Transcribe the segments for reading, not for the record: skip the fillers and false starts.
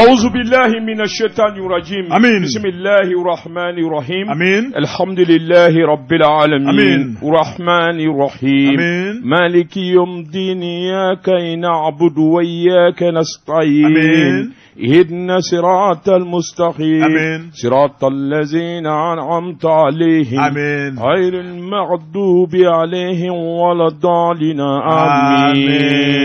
أعوذ بالله من الشيطان الرجيم. آمين. بسم الله الرحمن الرحيم. آمين. الحمد لله رب العالمين. آمين. الرحمن الرحيم. آمين. مالك يوم الدين إياك نعبد وإياك نستعين. آمين. اهدنا صراط المستقيم. آمين. صراط الذين أنعمت عليهم. آمين. غير المغضوب عليهم ولا الضالين. آمين.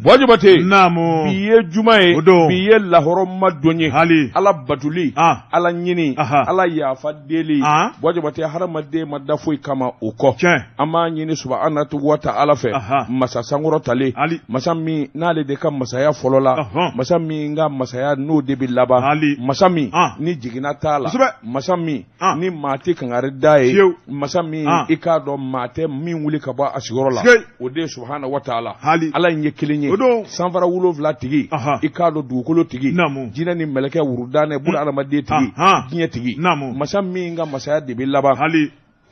Wajibate Namu biye jumaye biye lahoroma donye hali ala batuli ala nyini ala yafa deli wajibate haramade madafoi kama uko ama nyini subhanahu wa ta'ala fe masa sangoro tale masami nale de kam masaya folola masami nga masaya no de bilaba masami ni jigina tala masami ni mate kangare dae masami ikado mate min wuli kaba asigorola ode subhanahu wa ta'ala ala nye kilinye sanfara wulovla tigi ikado dukolo tigi jina ni meleke wurudane bula alamade tigi jinya tigi masami nga masaya de bilaba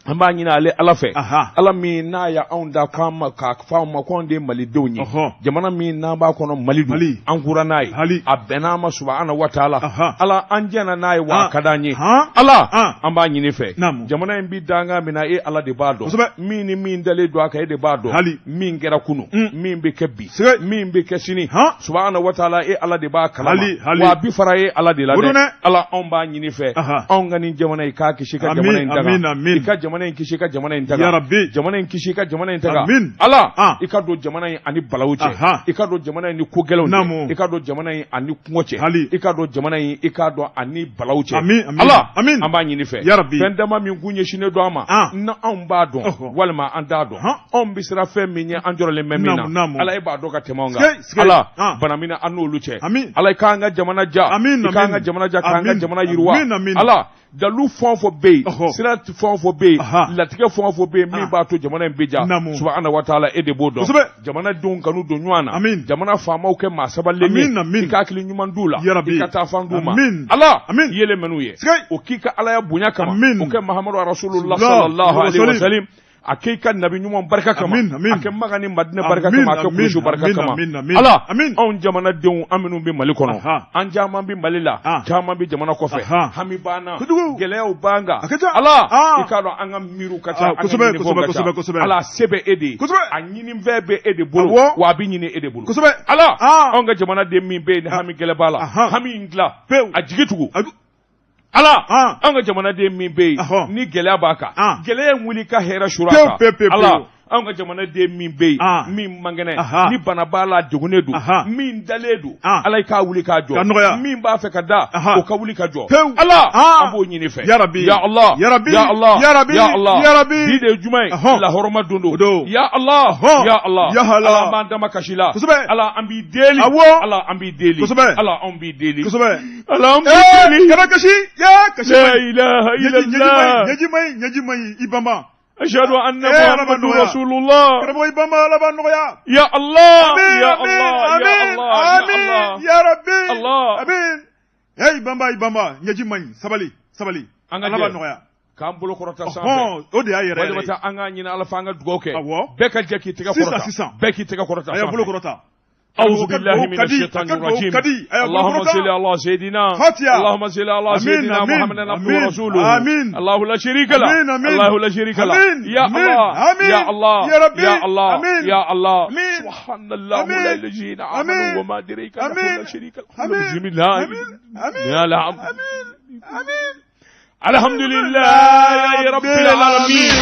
amba nyina ale alafe ala mi na ya onda kama ka fa ma konde malidonyi jamana mi na ba kono malidu ankura nai abena ma subhanahu wa ta'ala ala anjana nai wa kadanyi ala amba nyini fe jamana mbi danga mi na e ala de bado mi ni mi ndale do aka e de bado mi ngera kunu mi mbe kebbi mi mbe kesini subhanahu wa ta'ala e ala de ba kala wa bi fara e ala de la ala amba nyini fe onga ni jamana e ka kishika jamana indaga jamana kishika jamana intaga ya rabbi jamana kishika jamana intaga ala ikado jamana ani balawuche ikado jamana ni kugelo ikado jamana ani kungoche ikado jamana ikado ani balawuche ala amba nyini fe ya rabbi pendama mi ngunye shine do ama na amba do walma anda do on bisra fe minye anjorole memina ala e ba do ka temonga ala banamina anu luche ala kanga jamana ja kanga jamana ja kanga jamana yirwa ala dalu fonfo be sirat fonfo be latika fonfo be mi ba to jamana beja subhanahu wa ta'ala ede bodo jamana don kanu do nywana jamana fama ke masaballe mi ikakili nyuman dula ikata fanduma ala yele menuye o kika ala ya bunya kama o ke muhammadu rasulullah sallallahu alaihi wasallam akika nabi nyumon barka kama ake magani madina barka kama ake kushu barka kama ala on jamana deun aminu bi malikono an jama bi malila jama bi jamana kofe hami bana geleo banga ala ikado anga miru kata kusube ala sebe ede anyini mvebe ede bulu wa bi nyini ede bulu ala onga jamana de mi be hami gele bala hami ingla ajigitugu ala anga jamana de mi be ni gele baka gele wuli ka hera shuraka ala anga jamana de mi be mi mangene ni banabala jogunedu mi ndaledu ala ka wuli ka jo mi ba fe ka da o ka wuli ka jo ala abo nyini fe ya rabbi ya allah ya rabbi ya allah ya rabbi ya allah ya rabbi dide jumai la horoma dundo ya allah ya allah ala manda makashila ala ambi deli ala ambi deli ala ambi deli ala ambi deli ya kashi ya kashi la ilaha illallah nyajimai ibamba أشهد أن محمد رسول الله يا الله يا الله يا الله يا ربي الله آمين hey bamba nyajimai sabali alaba noya kam bolo korota sa o de ayere wala mata anga nyina ala fanga dugoke beka jeki tiga korota beki tiga korota aya bolo korota أعوذ بالله من الشيطان الرجيم اللهم صل على سيدنا اللهم صل على سيدنا محمد عبده ورسوله الله لا شريك له الله لا شريك له يا الله يا الله يا الله يا الله سبحان الله لا الذين آمنوا وما أدريك أنه لا شريك له بسم الله يا لعب الحمد لله رب العالمين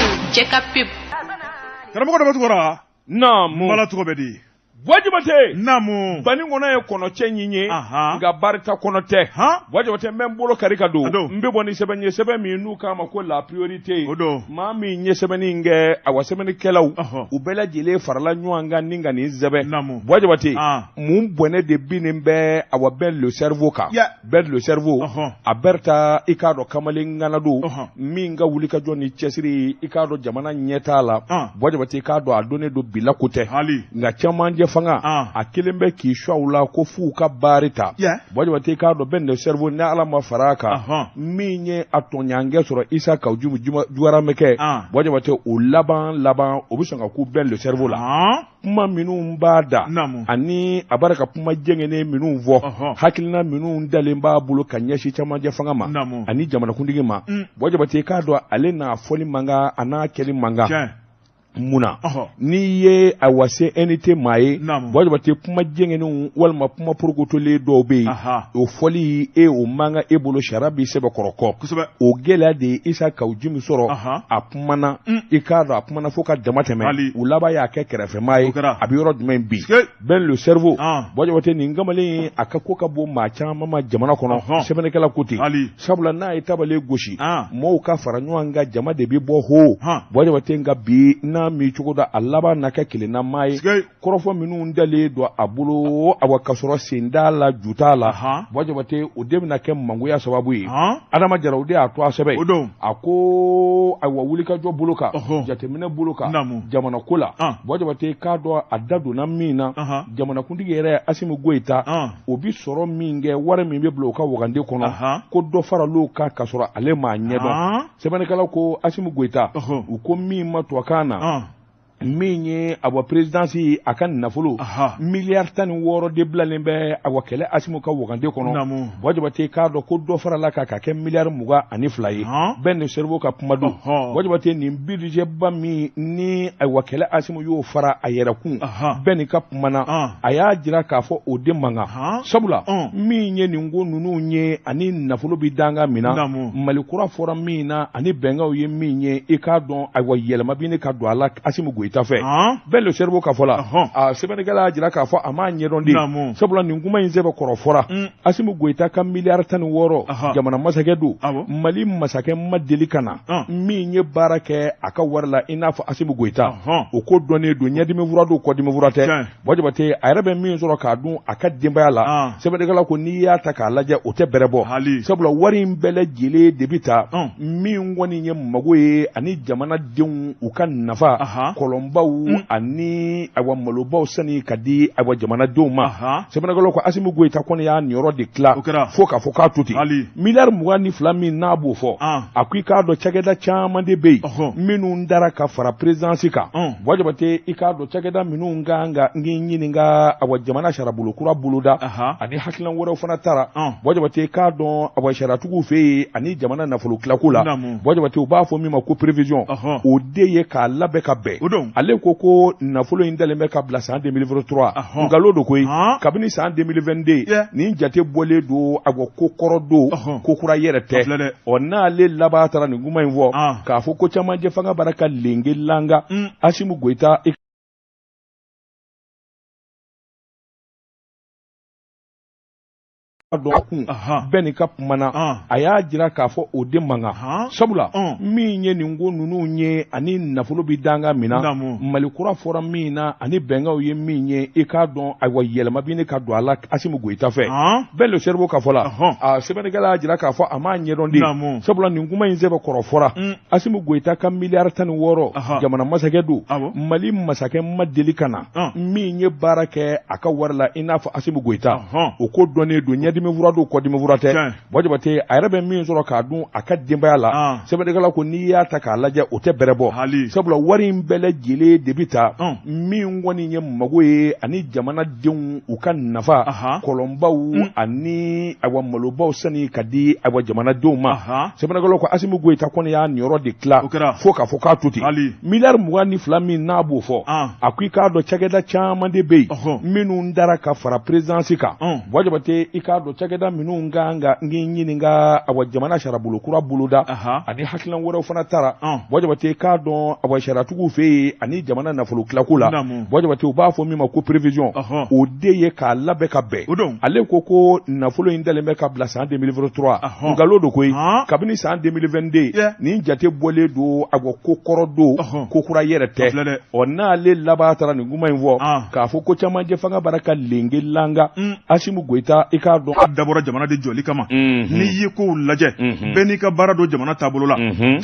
نعم ملا تغبدي wajibate namu bani ngona ye kono chenyinye nga barita kono te wajibate membolo karika do mbebo ni sebenye sebe mi nuka ma ko la priorité ma mi nye sebeni nge awasebeni kelaw ubela jile farala nyuanga ninga ni zebe wajibate mum bone de binimbe awabel le cerveau ka bel le cerveau aberta ikado kamalinga na do minga wulika joni chesiri ikado jamana nyetala wajibate ikado adone do bilakote nga chamanje camanjɛ fanga a kelen bɛ k'i suwa la ko f'u ka baari ta Bɔjabate k'a dɔn bɛn de cerveau ni Ala ma fara a kan min ye a tɔɲankɛ sɔrɔ Isa Kawujumu Juwaramɛkɛ Bɔjabate o laban o bɛ sɔn ka k'u bɛn le cerveau la kuma minnu b'a da ani a b'a ka kuma jɛngɛnen minnu fɔ hakilina minnu dalen b'a bolo ka ɲɛsin camanjɛ fanga ma ani jamanakuntigi ma Bɔjabate k'a dɔn ale n'a fɔli mankan a n'a kɛli mankan Muna n'i ye a wase NT maa ye Bɔjabate kuma jɛngɛnenw walima kuma porokotolen dɔw bɛ yen o fɔli o manga e bolo sariya b'i sɛbɛn kɔrɔ o gɛlɛya de ye Isa Kawujumu sɔrɔ a kumana i k'a dɔn a kumana fo ka dama tɛmɛ u laban y'a kɛ kɛrɛfɛmaa ye a bɛ yɔrɔ jumɛn bi bɛn le cerveau Bɔjabate nin kamalen a ka ko ka bon maa caman ma jamana kɔnɔ sɛbɛnnikɛla ko ten sabula n'a ye tabale gosi mɔɔw ka fara ɲɔgɔn kan jama de bɛ bɔ ho Bɔjabate nka bi mi cogo da a laban na kɛ kelenna maa ye kɔrɔfɔ minnu dalen don a bolo a ka sɔrɔ sen t'a la ju t'a la Bɔjabate o de bɛna kɛ mangoya sababu ye Adama Jara o de y'a to a sɛbɛn a ko ayiwa wulikajɔ bolo kan jateminɛ bolo kan jamana ko la Bɔjabate k'a dɔn a da donna min na jamanakuntigi yɛrɛ Asimu Goyita o bi sɔrɔ min kɛ wari min bɛ bila o ka wagande kɔnɔ ko dɔ faral'o kan ka sɔrɔ ale m'a ɲɛdɔn sɛbɛnnikɛlaw ko Asimu Goyita u ko min ma tubabukan na min ye a présidence a ka nafolo miliyari 16 de bilalen bɛ a kɛlɛ Asimu ka wagande kɔnɔ Bɔjabate k'a dɔn ko dɔ farala kan ka kɛ miliyari 22 ye bɛn de cerveau ka kuma don Bɔjabate nin budget ba min ni a kɛlɛ Asimu y'o fara a yɛrɛ kun bɛn nin ka kumana a y'a jira k'a fɔ o de mankan sabula min ye nin ko ninnu ye ani nafolo bi danga min na Malikura fɔra min na ani bɛnkanw ye min ye i k'a dɔn a yɛlɛma bi ne ka don a la Asimu Goyita fɛ bɛn le cerveau ka fɔ la a sɛbɛnnikɛla y'a jira k'a fɔ a m'a ɲɛdɔn de sabula nin kuma in sɛbɛn kɔrɔ fɔra Asimu Goyita ka miliyari 16 jamana masakɛ don Mali masakɛ ma deli ka na min ye baara kɛ a ka wari la i n'a fɔ Asimu Goyita o ko dɔnnen don ɲɛdimi fura don kɔdimi fura tɛ Bɔjabate a yɛrɛ bɛ min sɔrɔ k'a dun a ka denbaya la sɛbɛnnikɛla ko n'i y'a ta k'a lajɛ o tɛ bɛrɛ bɔ sabula wari in bɛɛ lajɛlen de bi ta min kɔni ye mago ye ani jamanadenw u ka nafa kɔlɔnbaw ani malobaw sani ka di jamanadenw ma sɛbɛnnikɛlaw ko Asimu Goyita kɔni y'a niyɔrɔ de tila fo k'a fɔ k'a to ten miliyari 22 min n'a b'o fɔ a ko i k'a dɔn cakɛda caman de bɛ yen minnu dara ka fara présidence kan Bɔjabate i k'a dɔn cakɛda minnu kan ka ɲininka jamana sarabolo kura boloda ani hakilina wɛrɛw fana taara Bɔjabate i k'a dɔn sariyatigiw fɛ yen ani jamana nafolo tilako la Bɔjabate u b'a fɔ min ma ko prévision o de ye k'a labɛn ka bɛn ale ko nafolo in dalen bɛ ka bila san 2023 nkalon don koyi kabini san 2022 nin jate bɔlen don ko kɔrɔ don ko kura yɛrɛ tɛ n'ale laban taara nin kuma in fɔ k'a fɔ ko camanjɛ fanga bara ka lenge langa Asimu Goyita bɛn nin ka kumana a y'a jira k'a fɔ o de mankan sabula min ye nin ko ninnu ye ani nafolo bi danga min na Malikura fɔra min na ani bɛnkanw ye min ye i k'a dɔn yɛlɛma bi ne ka don a la Asimu Goyita fɛ bɛn le cerveau ka fɔ la a sɛbɛnnikɛla y'a jira k'a fɔ a m'a ɲɛdɔn de sabula nin kuma in sɛbɛn kɔrɔ fɔra Asimu Goyita ka miliyari 16 jamana masakɛ don Mali masakɛ ma deli ka na min ye baara kɛ a ka wari la i n'a fɔ Asimu Goyita o ko dɔnnen don ɲɛdimi fura don kɔdimi fura tɛ Bɔjabate a yɛrɛ bɛ min sɔrɔ k'a dun a ka denbaya la sɛbɛnnikɛla ko n'i y'a ta k'a lajɛ o tɛ bɛrɛ bɔ sabula wari in bɛɛ lajɛlen de bi ta min kɔni ye mago ye ani jamanadenw u ka nafa kɔlɔnbaw ani malobaw sani ka di jamanadenw ma sɛbɛnnikɛlaw ko Asimu Goyita kɔni y'a niyɔrɔ de tila fo k'a fɔ k'a to ten miliyari 22 min n'a b'o fɔ a ko i k'a dɔn cakɛda caman de bɛ yen minnu dara ka fara présidence kan Bɔjabate i k'a dɔn cakɛda minnu kan ka ɲininka jamana sarabolo kura boloda ani hakilina wɛrɛw fana taara Bɔjabate i k'a dɔn sariyatigiw fɛ yen ani jamana nafolo tilako la Bɔjabate u b'a fɔ min ma ko prévision o de ye k'a labɛn ka bɛn ale ko nafolo in dalen bɛ ka bila san 2023 nkalon don koyi kabini san 2022 nin jate bɔlen don ko kɔrɔ don ko kura yɛrɛ tɛ n'ale laban taara nin kuma in fɔ k'a fɔ ko camanjɛ fanga bara ka lenge langa Asimu Goyita i k'a dɔn dabora jamana de joli kama ni ye ko lajɛ bɛɛ n'i ka baara dɔ jamana taabolo la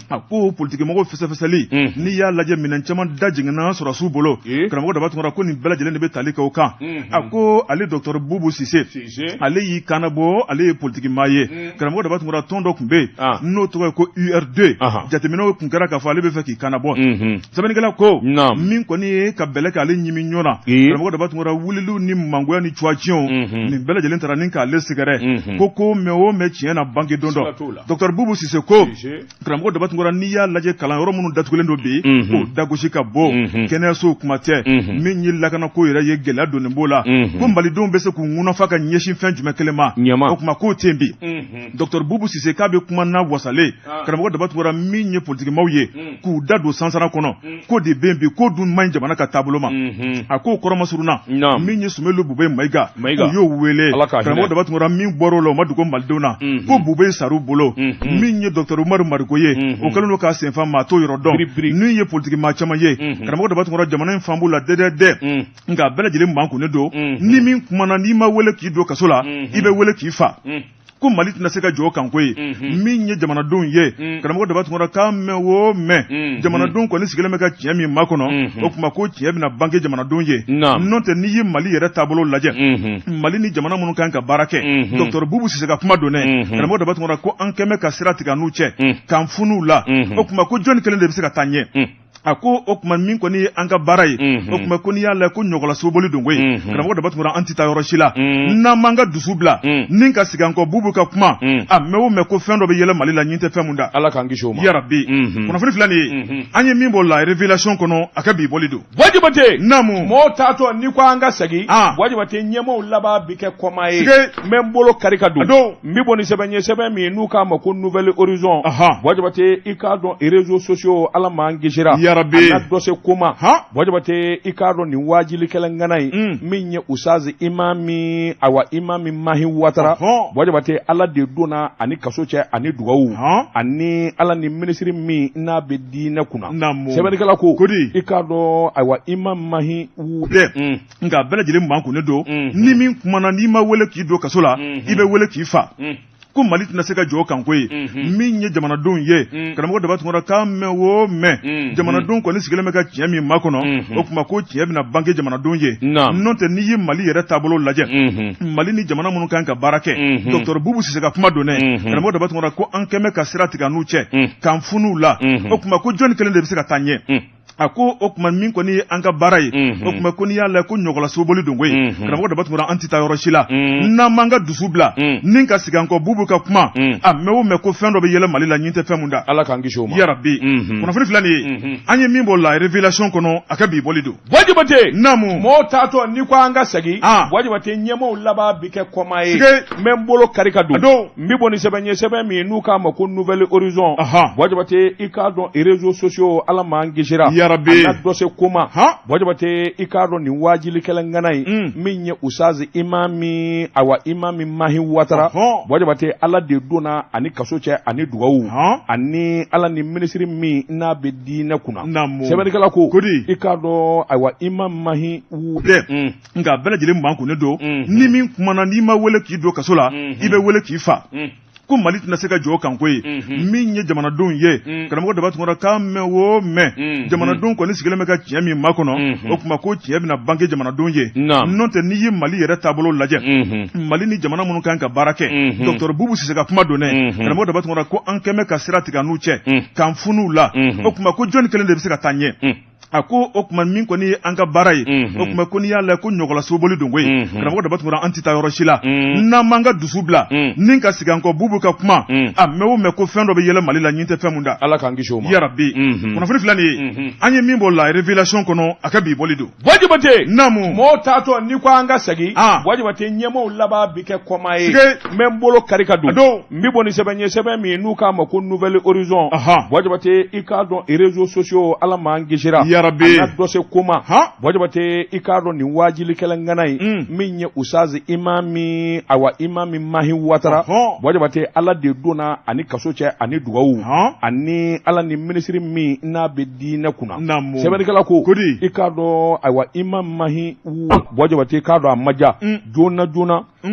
a ko politique mɔgɔw fɛsɛfɛsɛli n'i y'a lajɛ minɛn caman da jiginna sɔrɔsiw bolo karamɔgɔ Daba Tunkara ko nin bɛɛ lajɛlen de bɛ tali kɛ o kan a ko ale docteur Boubou Cissé ale y'i kanna bɔ ale ye politique maa ye karamɔgɔ Daba Tunkara tɔn dɔ tun bɛ yen n'o tɔgɔ ye ko UR2 jateminɛw tun kɛra k'a fɔ ale bɛ fɛ k'i kanna bɔ sɛbɛnnikɛla ko min kɔni ye ka bɛlɛ k'ale ɲimi ɲɔgɔn na karamɔgɔ Daba Tunkara wuliliw ni mangoya ni cuwaciw nin bɛɛ lajɛlen taara ni k'ale sɛgɛrɛ ko mɛ o mɛ tiɲɛ na bange don dɔ docteur Boubou Cissé ko karamɔgɔ Daba Tunkara n'i y'a lajɛ kalanyɔrɔ minnu datugulen don bi o dagosi ka bɔ kɛnɛyasow kuma tɛ min ye lakanako yɛrɛ ye gɛlɛya donnen b'o la ko malidenw bɛ se k'u ŋunɔ fa ka ɲɛsin fɛn jumɛn kelen ma o kuma k'o tɛ bi docteur Boubou Cissé k'a bɛ kuma n'a wasalen karamɔgɔ Daba Tunkara min ye politikimaaw ye k'u da don sansara kɔnɔ ko de bɛ yen bi ko dun man ɲi jamana ka taabolo ma a k'o kɔrɔmasurunna min ye Sumelu Bube Mayiga u y'o wele karamɔgɔ Daba Tunkara min bɔra o la o ma dogo malidenw na ko Bube sar'u bolo min ye docteur Umaru Mariko ye o kɛlen don k'a senfa maa t'o yɔrɔ dɔn min ye politikimaa caman ye karamɔgɔ Daba Tunkara jamana in fan b'u la dɛdɛdɛ nka bɛɛ lajɛlen mankunnen don ni min kumana n'i ma wele k'i don kaso la i bɛ wele k'i fa ko Mali tɛna se ka jɔ o kan koyi min ye jamanadenw ye karamɔgɔ Daba Tunkara k'a mɛn o mɛn jamanadenw kɔni sigilen bɛ ka tiɲɛ min makɔnɔ o kuma ko tiɲɛ bɛna bange jamanadenw ye n'o tɛ n'i ye Mali yɛrɛ taabolo lajɛ Mali ni jamana minnu kan ka baara kɛ docteur Boubou Cissé ka kuma don dɛ karamɔgɔ Daba Tunkara ko an kɛn bɛ ka sira tigɛ n'u cɛ k'an fun'u la o kuma ko jɔnni kelen de bɛ se ka taa ɲɛ a ko o kuma min kɔni ye an ka baara ye o kuma ko n'i y'a lajɛ ko ɲɔgɔnla soboli don koyi karamɔgɔ Daba Tunkara an tɛ taa yɔrɔ si la n'an m'an ka dusu bila ni ka sigi an kɔ Boubou ka kuma a mɛ o mɛ ko fɛn dɔ bɛ yɛlɛ Mali la ɲin tɛ fɛn mun da Ala k'an kisi o ma yarabi kunnafoni filɛ nin ye an ye min bɔ la révélation kɔnɔ a ka bi bɔli don Wajibate naamu mɔgɔ taatɔ ni ko an ka segin Wajibate ɲɛmaaw laban bi kɛ kɔma ye n bɛ n bolo kari ka don n bɛ bɔ ni sɛbɛn ye sɛbɛn min n'u k'a ma ko Nouvelle Horizon Wajibate i k'a dɔn réseaux sociaux Ala m'an kisira yarabi dɔ se koma Wajibate i k'a dɔn nin waajilikɛla ŋana in min ye Usazi Imami Mahi Watara Wajibate Ala de donna ani kaso cɛ ani dugawu ani Ala ni ministre min n'a bɛ diinɛ kunna sɛbɛnnikɛla ko i k'a dɔn Imam Mahi nka bɛɛ lajɛlen mankunnen don ni min kumana n'i ma wele k'i don kaso la i bɛ wele k'i fa ko Mali tɛna se ka jɔ o kan koyi min ye jamanadenw ye karamɔgɔ Daba Tunkara k'a mɛn o mɛn jamanadenw kɔni sigilen bɛ ka tiɲɛ min makɔnɔ o kuma ko tiɲɛ bɛna bange jamanadenw ye n'o tɛ n'i ye Mali yɛrɛ taabolo lajɛ Mali ni jamana minnu kan ka baara kɛ docteur Boubou Cissé ka kuma don dɛ karamɔgɔ Daba Tunkara ko an kɛn bɛ ka sira tigɛ n'u cɛ k'an fun'u la o kuma ko jɔnni kelen de bɛ se ka taa ɲɛ a ko o kuma min kɔni ye an ka baara ye o kuma ko n'i y'a lajɛ ko ɲɔgɔla soboli don koyi karamɔgɔ Daba Tunkara an tɛ taa yɔrɔ si la n'an m'an ka dusu bila ni ka sigi an kɔ Boubou ka kuma a mɛ o mɛ ko fɛn dɔ bɛ yɛlɛ Mali la ɲin tɛ fɛn mun da Ala k'an kisi o ma yarabi kunnafoni filɛ nin ye an ye min bɔ la révélation kɔnɔ a ka bi bɔli don Wajibate naamu mɔgɔ taatɔ ni ko an ka segin Wajibate ɲɛmaaw laban bi kɛ kɔma ye n bɛ n bolo kari ka don n bɛ bɔ ni sɛbɛn ye sɛbɛn min n'u k'a ma ko Nouvelle Horizon Wajibate i k'a dɔn réseaux sociaux Ala m'an kisira yarabi dɔ se koma Wajibate i k'a dɔn nin waajilikɛla ŋana in min ye Usazi Imami Mahi Watara Wajibate Ala de donna ani kaso cɛ ani dugawu ani Ala ni ministre min n'a bɛ diinɛ kunna sɛbɛnnikɛla ko i k'a dɔn Imam Mahi nka bɛɛ lajɛlen mankunnen don ni min kumana n'i ma wele k'i don kaso la i bɛ wele k'i fa ko Mali tɛna se ka jɔ o kan koyi min ye jamanadenw ye karamɔgɔ Daba Tunkara k'a mɛn o mɛn jamanadenw kɔni sigilen bɛ ka tiɲɛ min makɔnɔ o kuma ko tiɲɛ bɛna bange jamanadenw ye n'o tɛ n'i ye Mali yɛrɛ taabolo lajɛ Mali ni jamana minnu kan ka baara kɛ docteur Boubou Cissé ka kuma don dɛ karamɔgɔ Daba Tunkara ko an kɛn bɛ ka sira tigɛ n'u cɛ k'an fun'u la o kuma ko jɔnni kelen de bɛ se ka taa ɲɛ a ko o kuma min kɔni ye an ka baara ye o kuma ko n'i y'a lajɛ ko ɲɔgɔla soboli don koyi karamɔgɔ Daba Tunkara an tɛ taa yɔrɔ si la n'an m'an ka dusu bila ni ka sigi an kɔ Boubou ka kuma a mɛ o mɛ ko fɛn dɔ bɛ yɛlɛ Mali la ɲin tɛ fɛn mun da Ala k'an kisi o ma yarabi kunnafoni filɛ nin ye an ye min bɔ la révélation kɔnɔ a ka bi bɔli don Wajibate naamu mɔgɔ taatɔ ni ko an ka segin Wajibate ɲɛmaaw laban bi kɛ kɔma ye n bɛ n bolo kari ka don n bɛ bɔ ni sɛbɛn ye sɛbɛn min n'u k'a ma ko Nouvelle Horizon Wajibate i k'a dɔn réseaux sociaux Ala m'an kisira yarabi dɔ se koma Wajibate i k'a dɔn nin waajilikɛla ŋana in min ye Usazi Imami Mahi Watara Wajibate Ala de donna ani kaso cɛ ani dugawu ani Ala ni ministre min n'a bɛ diinɛ kunna sɛbɛnnikɛla ko i k'a dɔn Imam Mahi Wajibate i k'a dɔn a ma ja joona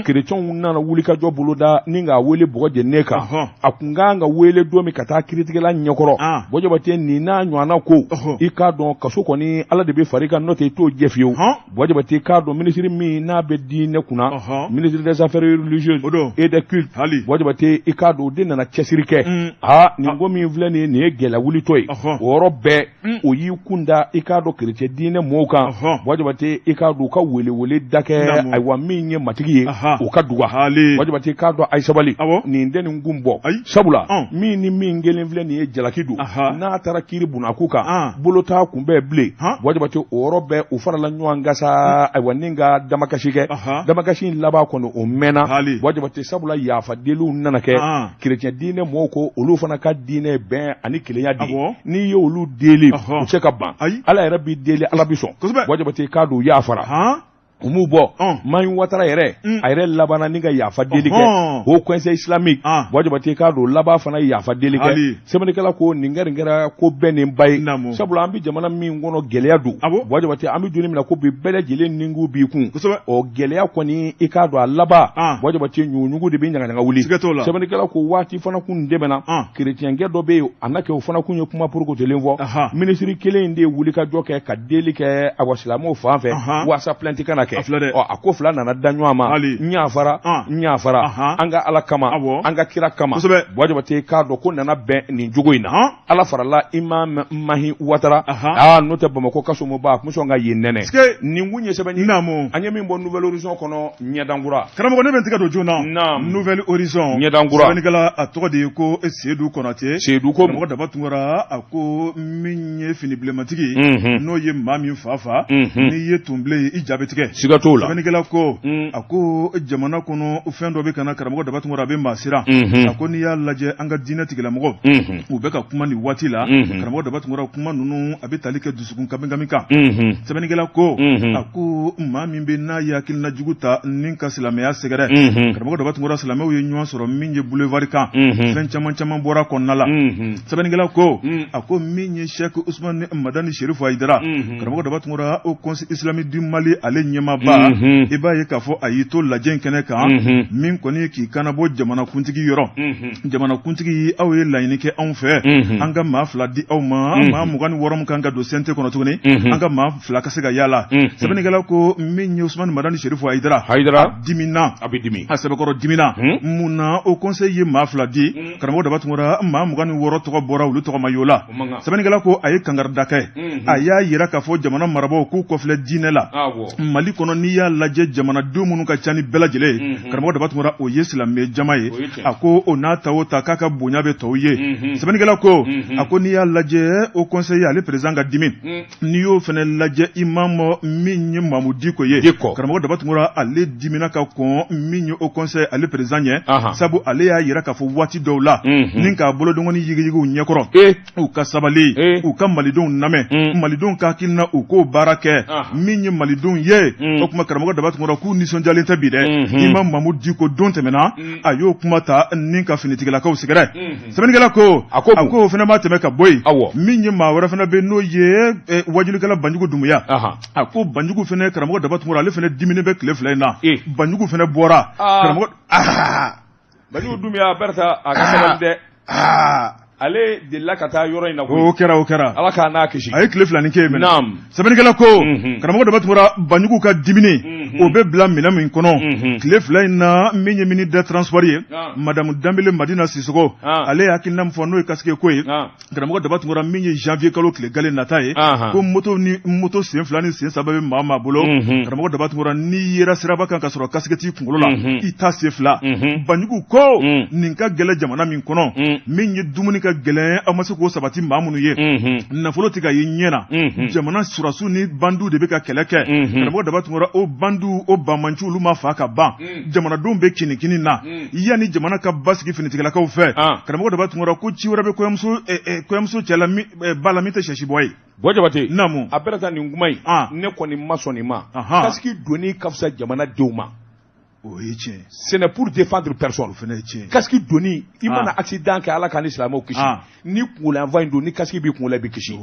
chrétien nana wuli ka jɔ boloda ni nga wele bɔgɔ jɛnɛ kan a kun ka nga wele don min ka taa kiritigɛla ɲɛkɔrɔ bɔjɔbate nin n'a ɲɔgɔnna ko i k'a dɔn kaso kɔni ala de bɛ fari kan n'o tɛ i t'o jɛ fiyewu bɔjɔbate k'a dɔn minisiri min n'a bɛ diinɛ kunna ministre des affaires religieuses et des cultes bɔjɔbate i k'a dɔn o de nana cɛsiri kɛ nin ko min filɛ nin ye gɛlɛya wulitɔ ye o yɔrɔ bɛɛ o y'i kun da i k'a dɔn chrétien diinɛ mɔɔw kan bɔjɔbate i k'a dɔn u ka welewele da kɛ ayiwa min ye matigi ye o ka duga bɔjɔbate k'a dɔn a ye sabali nin tɛ nin kun bɔ sabula min ni min kelen filɛ nin ye jalaki don n'a taara kiiri bunnaku kan bolo t'a kun bɛɛ bilen bɔjɔbate o yɔrɔ bɛɛ u farala ɲɔgɔn kan sa ayiwa ni ka damakasi kɛ damakasi in laban kɔni o mɛnna bɔjɔbate sabula yafadeliw nana kɛ chrétien diinɛ mɔɔw ko olu fana ka diinɛ bɛn ani kelenya di n'i ye olu deli u cɛ ka ban ala yɛrɛ b'i deli ala bi sɔn bɔjɔbate k'a don yafara u m'u bɔ Mayin Watara yɛrɛ a yɛrɛ labanna ni ka yafa deli kɛ o conseil islamique bɔjɔbate k'a don laban fana yafa deli kɛ sɛbɛnnikɛla ko nin kɛra ko bɛɛ nin ba ye sabula an bɛ jamana min kɔnɔ gɛlɛya don bɔjɔbate an bɛ joli min na ko bi bɛɛ lajɛlen ninkun b'i kun o gɛlɛya kɔni i k'a dɔn a laban bɔjɔbate ɲuguɲugu de bɛ ɲagaɲaga wuli sɛbɛnnikɛla ko waati fana kun dɛmɛna chrétienkɛ dɔ bɛ yen a na kɛ o fana kun ye kuma porokotolen fɔ minisiri kelen in de ye wuli ka jɔ kɛ ka deli kɛ awa silamɛw fan fɛ waasa plainte kana a ko fila nana da ɲɔgɔn ma ɲafara an ka ala kama an ka kira kama bɔjɔbate k'a dɔn ko nana bɛn nin jogo in na ala farala Imam Mahin Watara n'o tɛ Bamakɔ kasomoba a kun sɔn ka yen nɛnɛ nin kun ye sɛbɛn an ye min bɔ Nouvelle Horizon kɔnɔ ɲɛdankura karamɔgɔ ne bɛ n tɛgɛ don joona Nouvelle Horizon ɲɛdankura sɛbɛnnikɛla a tɔgɔ de ye ko Seydou Konate karamɔgɔ daba tunkara a ko min ye fini bilenmatigi n'o ye maa min fa n'i ye tunbilen i jaabi tigɛ siga t'o la sɛbɛnnikɛla ko a ko jamana kɔnɔ fɛn dɔ bɛ kana karamɔgɔ daba tunkara a bɛ maa siran a ko n'i y'a lajɛ an ka diinɛ tigilamɔgɔ u bɛ ka kuma nin waati la karamɔgɔ daba tunkara kuma ninnu a bɛ tali kɛ dusukun kabingami kan sɛbɛnnikɛla ko a ko maa min bɛ n'a ye hakilina jugu ta ni ka silamɛya sɛgɛrɛ karamɔgɔ daba tunkara silamɛw ye ɲɔgɔn sɔrɔ min ye boulevard kan fɛn caman bɔra kɔnɔna la sɛbɛnnikɛla ko a ko min ye Sheikh Ousmane Madani Sherifu Hayidara karamɔgɔ daba tunkara au conseil islamique du Mali ale ɲɛmaaba i b'a ye k'a fɔ a y'i to lajɛ in kɛnɛ kan min kɔni k'i kanabɔ jamanakuntigi yɔrɔ jamanakuntigi aw ye laɲini kɛ anw fɛ an ka maa 2 di aw ma maa 26 min kan ka don CNT kɔnɔ tuguni an ka maa 2 ka se ka yaala sɛbɛnnikɛla ko min ye Ousmane Madani Sherifu Hayidara dimina a sɛbɛkɔrɔ dimina mun na au conseil ye maa 2 di karamɔgɔ daba tunkara maa 26 tɔgɔ bɔra olu tɔgɔ ma y'o la sɛbɛnnikɛla ko a ye kangarida kɛ a y'a yira k'a fɔ jamana marabaaw k'u kɔfilɛ diinɛ la Mali kɔnɔ n'i y'a lajɛ jamanadenw minnu ka ca ni bɛɛ lajɛlen ye karamɔgɔ daba tunkara o ye silamɛ jama ye a ko o n'a ta o ta k'a ka bonya bɛ tɔw ye sɛbɛnnikɛla ko a ko n'i y'a lajɛ o conseil ale président ka dimi n'i y'o fana lajɛ imam min ye Mamu Diko ye karamɔgɔ daba tunkara ale dimina ka kɔn min ye o conseil ale président ye sabu ale y'a yira k'a fɔ waati dɔw la ni k'a bolodongɔni yigiyigiw ɲɛkɔrɔ u ka sabali u ka malidenw lamɛn malidenw ka hakilina u k'o baara kɛ min ye malidenw ye o kuma karamɔgɔ daba tunkara k'u nisɔndiyalen tɛ bi dɛ Imam Mamu Diko don tɛmɛna a y'o kuma ta ni ka finitigilakaw sɛgɛrɛ sɛbɛnnikɛla ko a ko o fana ma tɛmɛ ka bɔ yen min ye maa wɛrɛ fana bɛ n'o ye wajulikɛla Banjugu Dumuya a ko Banjugu fana karamɔgɔ daba tunkara ale fana diminen bɛ tile 2 in na Banjugu fana bɔra karamɔgɔ Banjugu Dumuya Berta a ka sabali dɛ ale delila ka taa yɔrɔ in na o kɛra ala k'a n'a kisi a ye tile 2 kɛ yen sɛbɛnnikɛla ko karamɔgɔ daba tunkara Banjugu ka dimini o bɛ bila minɛ min kɔnɔ tile 2 in na min ye ministre des transports ye Madame Dambele Madina Sisoko ale ye hakilina min fɔ n'o ye kasike ko ye karamɔgɔ daba tunkara min ye janvier kalo tile gale nata ye ko moto sen 2 ni sen 3 bɛ maa bolo karamɔgɔ daba tunkara n'i yera siraba kan ka sɔrɔ kasike t'i kunkolo la i ta sen 2 Banjugu ko nin ka gɛlɛ jamana min kɔnɔ min ye dumuni ka gɛlɛn aw ma se k'o sabati maa minnu ye nafolo tɛ ka ye ɲɛ na jamana surasiw ni bandiw de bɛ ka kɛlɛ kɛ karamɔgɔ daba tunkara o bandiw o banmanci olu ma fa ka ban jamanadenw bɛ kinikini na yanni jamana ka basigi finitigilakaw fɛ karamɔgɔ daba tunkara ko ci wɛrɛ bɛ kɔɲɔmuso cɛ la ba la min tɛ sɛsi bɔ ye Bɔjɔbate naamu a bɛrɛ taa nin kuma in ne kɔni ma sɔn nin ma kasigi donni ka fisa jamanadenw ma Ce n'est pour défendre personne. Casque doni, il m'a accident qui a la canis la mokishi. Ni pour l'envoyer doni casque bi pour la bikishi.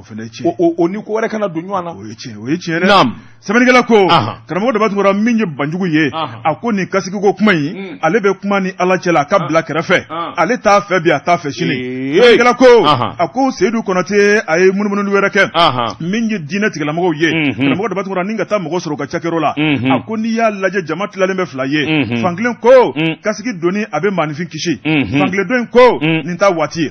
O ni ko kana dunyana. Nam. Sebenigala ko. Karamo da batungora minye banjugu ye. Ako ni casque ko kuma yi. Ale be kuma ni ala chela kabla kerefe. Ale ta fe bi ata fe shini. Sebenigala ko. Ako Seydou Konaté ay munumunu wereke. Minye dina tigala mo ye. Karamo da batungora ninga ta mo soro ka chakerola. Ako ni ya laje jamat la lembe flaye. Fanglen ko kasiki doni abe manifin kishi fangle don ko ninta wati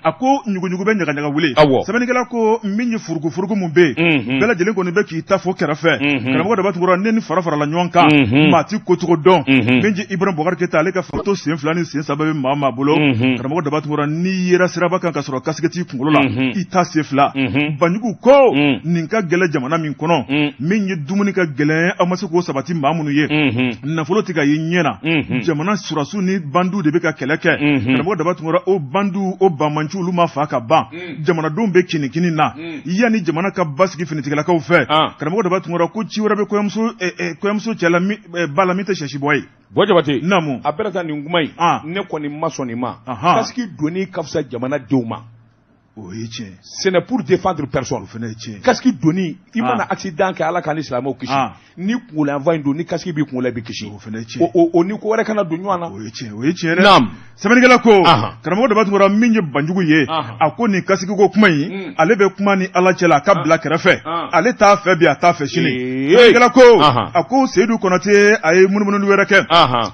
ako nyugu be nyaga wule sebenigala ko minyi furugu mumbe bela jelen ko ne be ki tafo kerafe karamo da batungora neni farafara la nyonka mati kotugo don minji Ibrahim Bokar Keita ale ka foto sen flani sen sababe mama bolo karamo da batungora ni yera siraba kan kasoro kasiketi kungolola ita sefla banyugu ko ninka gele jamana min kono minyi dumuni ka gele amase ko sabati mamunu ye nafolo tika yinyena jamana surasu ni bandu de be ka keleke karamo da batungora o bandu o bamanchu luma fa ka ban jamana don be kinikini na yani jamana ka basiki finitikala ka fe karamo da batungora ko ciwara be koyamso chala balamite shashi boy Bojabate namu aperata ni ngumai ne ko ni masoni ma kaski doni kafsa jamana deuma. Ce n'est pour défendre personne. Casque doni, il m'a accident qui a la canis la mokishi. Ni pour l'envoyer doni casque bi pour la bikishi. O ni ko kana dunyana. Nam. Sebenigala ko. Karamo da batungora minye banjugu ye. Ako ni casque ko kuma yi. Ale be kuma ni ala chela kabla kerefe. Ale ta fe bi ata fe shini. Sebenigala ko. Ako Seydou Konaté ay munumunu wereke.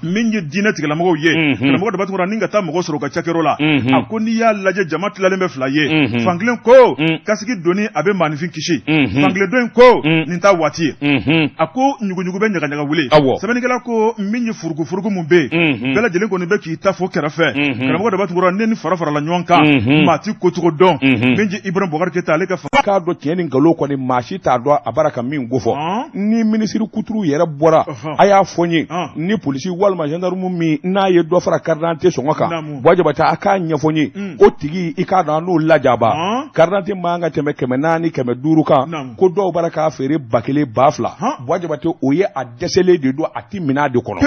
Minye dina tigala mo ye. Karamo da batungora ninga ta mo soro ka chakerola. Ako ni ya laje jamat la lembe flaye. Fanglen ko kasiki doni abe manifin kishi fangle don ko ninta wati ako nyugu be nyaga wule sebenigala ko minyi furugu mumbe bela jelen ko ne be ki tafo kerafe karamo da batungora neni farafara la nyonka mati kotugo don minji Ibrahim Bokar Keita ale ka do tieni ngalo ko ni mashi ta do abaraka min gofo ni ministre kuturu yera bora aya fonyi ni police walma gendarme mi na ye do fara carte songoka wajabata aka nyafonyi o tigi ikada no jaba karnati manga teme kemenani keme duruka ko do baraka fere bakele bafla wajabate oye a desele de do ati mina de kono